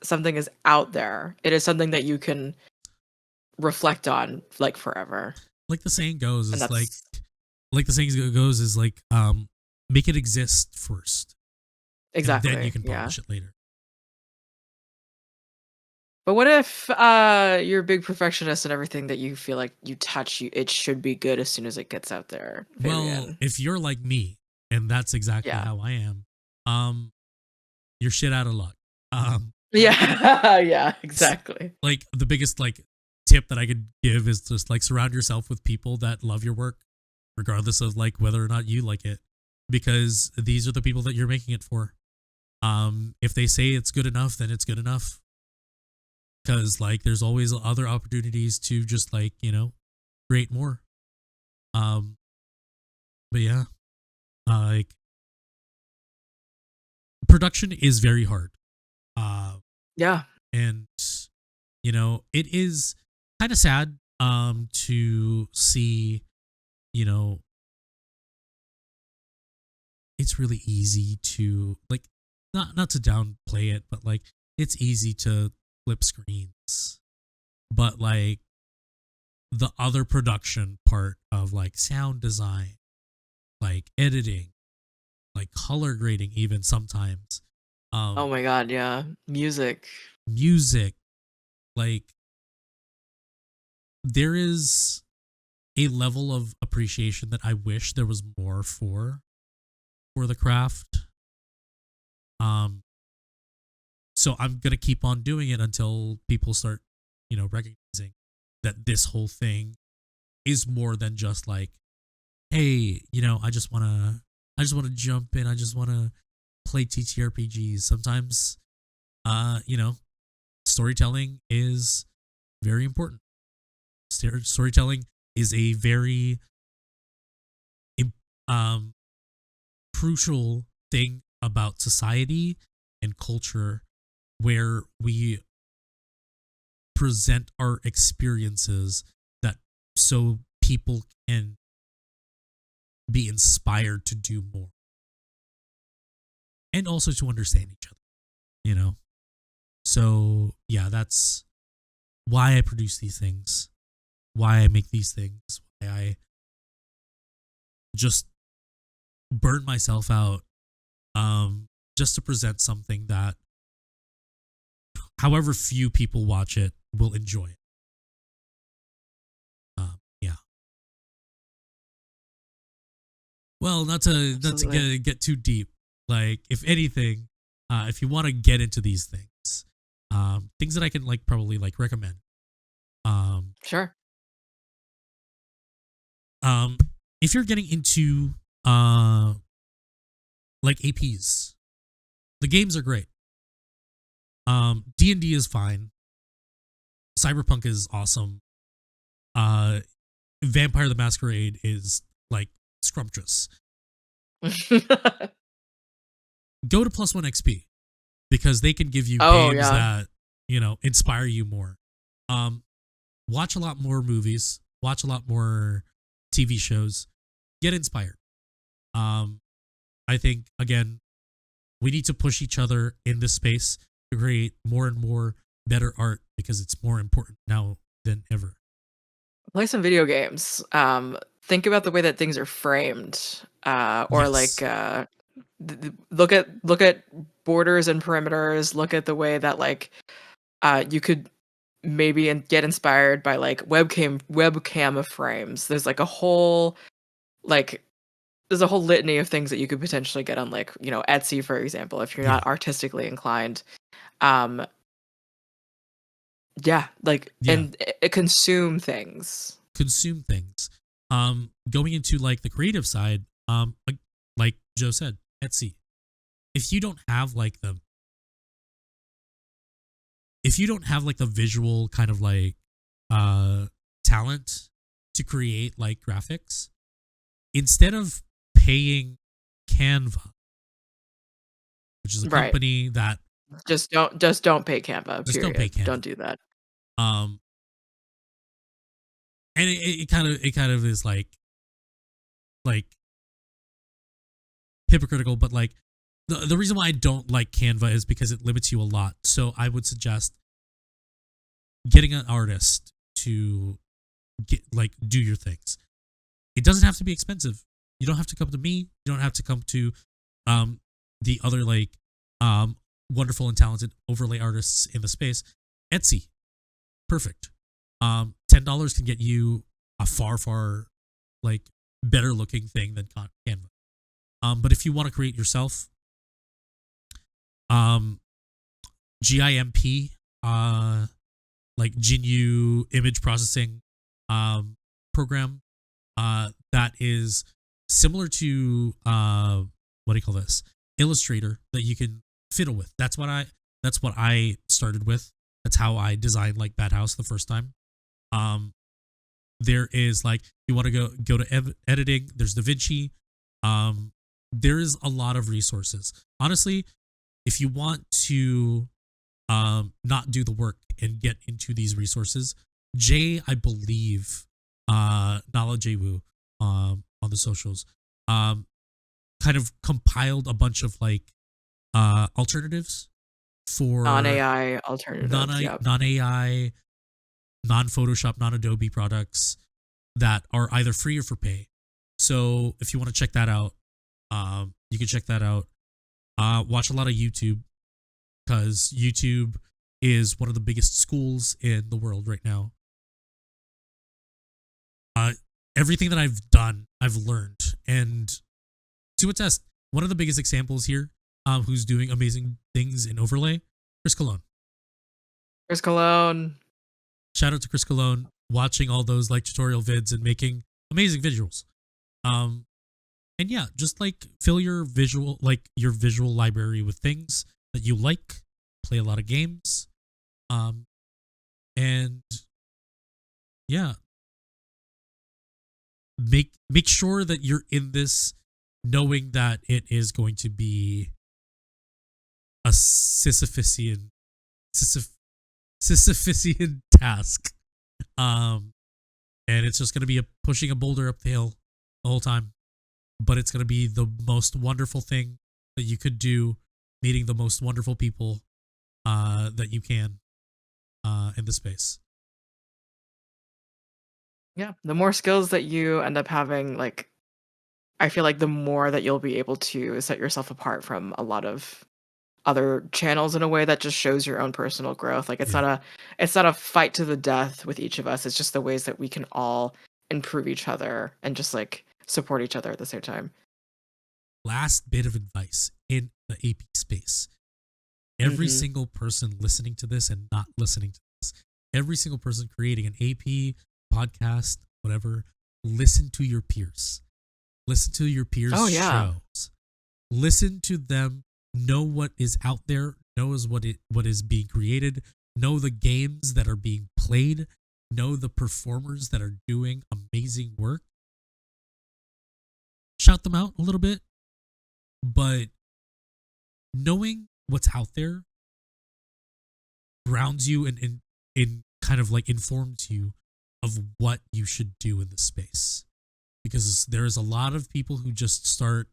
something is out there, it is something that you can reflect on like forever.
Like the saying goes
And
is
that's
like the saying goes is like make it exist first, and then you
exactly,
can
yeah.
polish it later.
But what if you're a big perfectionist and everything that you feel like you touch, it should be good as soon as it gets out there,
Well,
Fabian?
if you're like me, and that's exactly
Yeah.
how I am, um, you're shit out of luck. Um,
Yeah. Yeah, exactly.
like the biggest like tip that I could give is just like surround yourself with people that love your work, regardless of like whether or not you like it, because these are the people that you're making it for. If they say it's good enough, then it's good enough. because like there's always other opportunities to just like create more. Um, but yeah, like production is very hard. Uh,
Yeah.
and it is kind of sad to see, you know, it's really easy to like not to downplay it, but like it's easy to flip screens. But like the other production part of like sound design, like editing, like color grading even sometimes,
Oh
um
my god, yeah. Music.
music, like there is a level of appreciation that I wish there was more for the craft. Um so I'm going to keep on doing it until people start, recognizing that this whole thing is more than just like, hey, I just want to jump in, I just want to play TTRPGs. Sometimes storytelling is very important. Storytelling is a very um crucial thing about society and culture, where we present our experiences that so people can be inspired to do more and also to understand each other, you know? So, yeah, that's why I produce these things, why I make these things, why I just burn myself out just to present something that however few people watch it will enjoy it. Yeah. Well, not to
Absolutely.
get too deep. Like, if anything, if you want to get into these things, things that I can like probably like recommend. Um,
Sure.
um, if you're getting into uh like APs, the games are great. D&D is fine. Cyberpunk is awesome. Uh, Vampire the Masquerade is like scrumptious. Go to Plus One XP because they can give you
Oh,
games
yeah.
that inspire you more. Um, Watch a lot more movies. Watch a lot more TV shows. Get inspired. Um, I think again, we need to push each other in this space to create more and more better art because it's more important now than ever.
Play some video games. Think about the way that things are framed, or like,
Yes.
look at borders and perimeters. Look at the way that like you could maybe get inspired by like webcam of frames. There's like a whole like there's a whole litany of things that you could potentially get on like Etsy, for example, if you're
Yeah.
not artistically inclined. Um, yeah, like
Yeah.
and consume things.
Consume things. Going into like the creative side, like Joe said, Etsy. If you don't have like the if you don't have like the visual kind of like uh talent to create like graphics, instead of paying Canva, which is a
Right.
company that
Just don't pay Canva.
just don't pay
Period.
Canva.
Don't do that.
Um and it kind of is like hypocritical, but like the reason why I don't like Canva is because it limits you a lot. So I would suggest getting an artist to get like do your things. It doesn't have to be expensive. You don't have to come to me. You don't have to come to um the other like um wonderful and talented overlay artists in the space. Etsy, perfect. $10 can get you a far like better looking thing than Canva. But if you want to create yourself, um GIMP, like GNU image processing program, that is similar to what do you call this? Illustrator, that you can fiddle with. That's what I started with. That's how I designed like Bad House the first time. Um, there is like you want to go to editing. There's DaVinci. Um, there is a lot of resources. Honestly, if you want to not do the work and get into these resources, Jay, I believe, Nala J Wu, on the socials, um, kind of compiled a bunch of like alternatives for
Non-AI alternatives, yep.
non AI, non Photoshop, non Adobe products that are either free or for pay. So if you want to check that out, you can check that out. Watch a lot of YouTube because YouTube is one of the biggest schools in the world right now. Everything that I've done, I've learned, and to attest, one of the biggest examples here, who's doing amazing things in overlay, Chris Cologne.
Chris Cologne.
Shout out to Chris Cologne, watching all those like tutorial vids and making amazing visuals. And yeah, just like fill your visual library with things that you like, play a lot of games. And yeah, make sure that you're in this knowing that it is going to be a Sisyphean task. And it's just going to be pushing a boulder up the hill the whole time. But it's going to be the most wonderful thing that you could do, meeting the most wonderful people that you can in the space.
Yeah, the more skills that you end up having, like, I feel like the more that you'll be able to set yourself apart from a lot of other channels in a way that just shows your own personal growth. Like,
Yeah.
it's not a fight to the death with each of us. It's just the ways that we can all improve each other and just like support each other at the same time.
Last bit of advice in the AP space. Every
Mhm.
single person listening to this and not listening to this, every single person creating an AP podcast, whatever, listen to your peers. Listen to your peers'
Oh, yeah.
shows. Listen to them. Know what is out there. Knows what is being created. Know the games that are being played. Know the performers that are doing amazing work. Shout them out a little bit, but knowing what's out there grounds you and in kind of like informs you of what you should do in this space. Because there is a lot of people who just start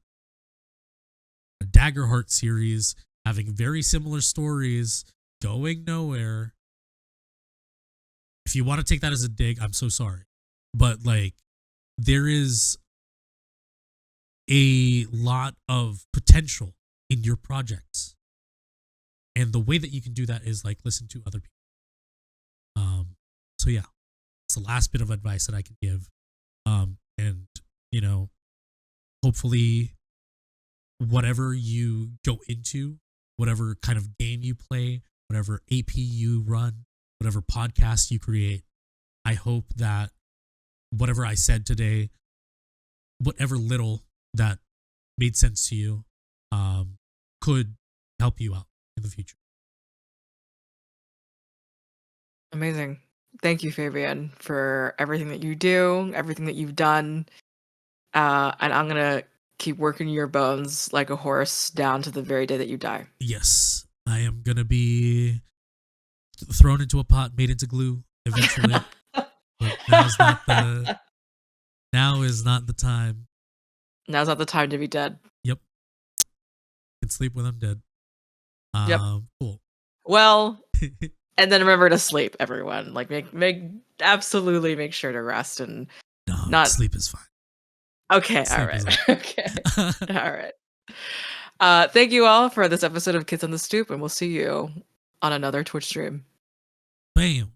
a Daggerheart series, having very similar stories, going nowhere. If you want to take that as a dig, I'm so sorry. But like, there is a lot of potential in your projects. And the way that you can do that is like listen to other people. So yeah, it's the last bit of advice that I can give. And you know, hopefully whatever you go into, whatever kind of game you play, whatever AP you run, whatever podcast you create, I hope that whatever I said today, whatever little that made sense to you, could help you out in the future.
Amazing. Thank you, Fabian, for everything that you do, everything that you've done. And I'm gonna keep working your bones like a horse down to the very day that you die.
Yes, I am gonna be thrown into a pot, made into glue eventually. But now is not the time.
Now's not the time to be dead.
Yep, can sleep when I'm dead.
Yep.
Cool.
Well, and then remember to sleep, everyone. Like make absolutely make sure to rest and
No,
not.
sleep is fine.
Okay, all
Sleep is
right. Okay. All right. Thank you all for this episode of Kids on the Stoop, and we'll see you on another Twitch stream.
Bam.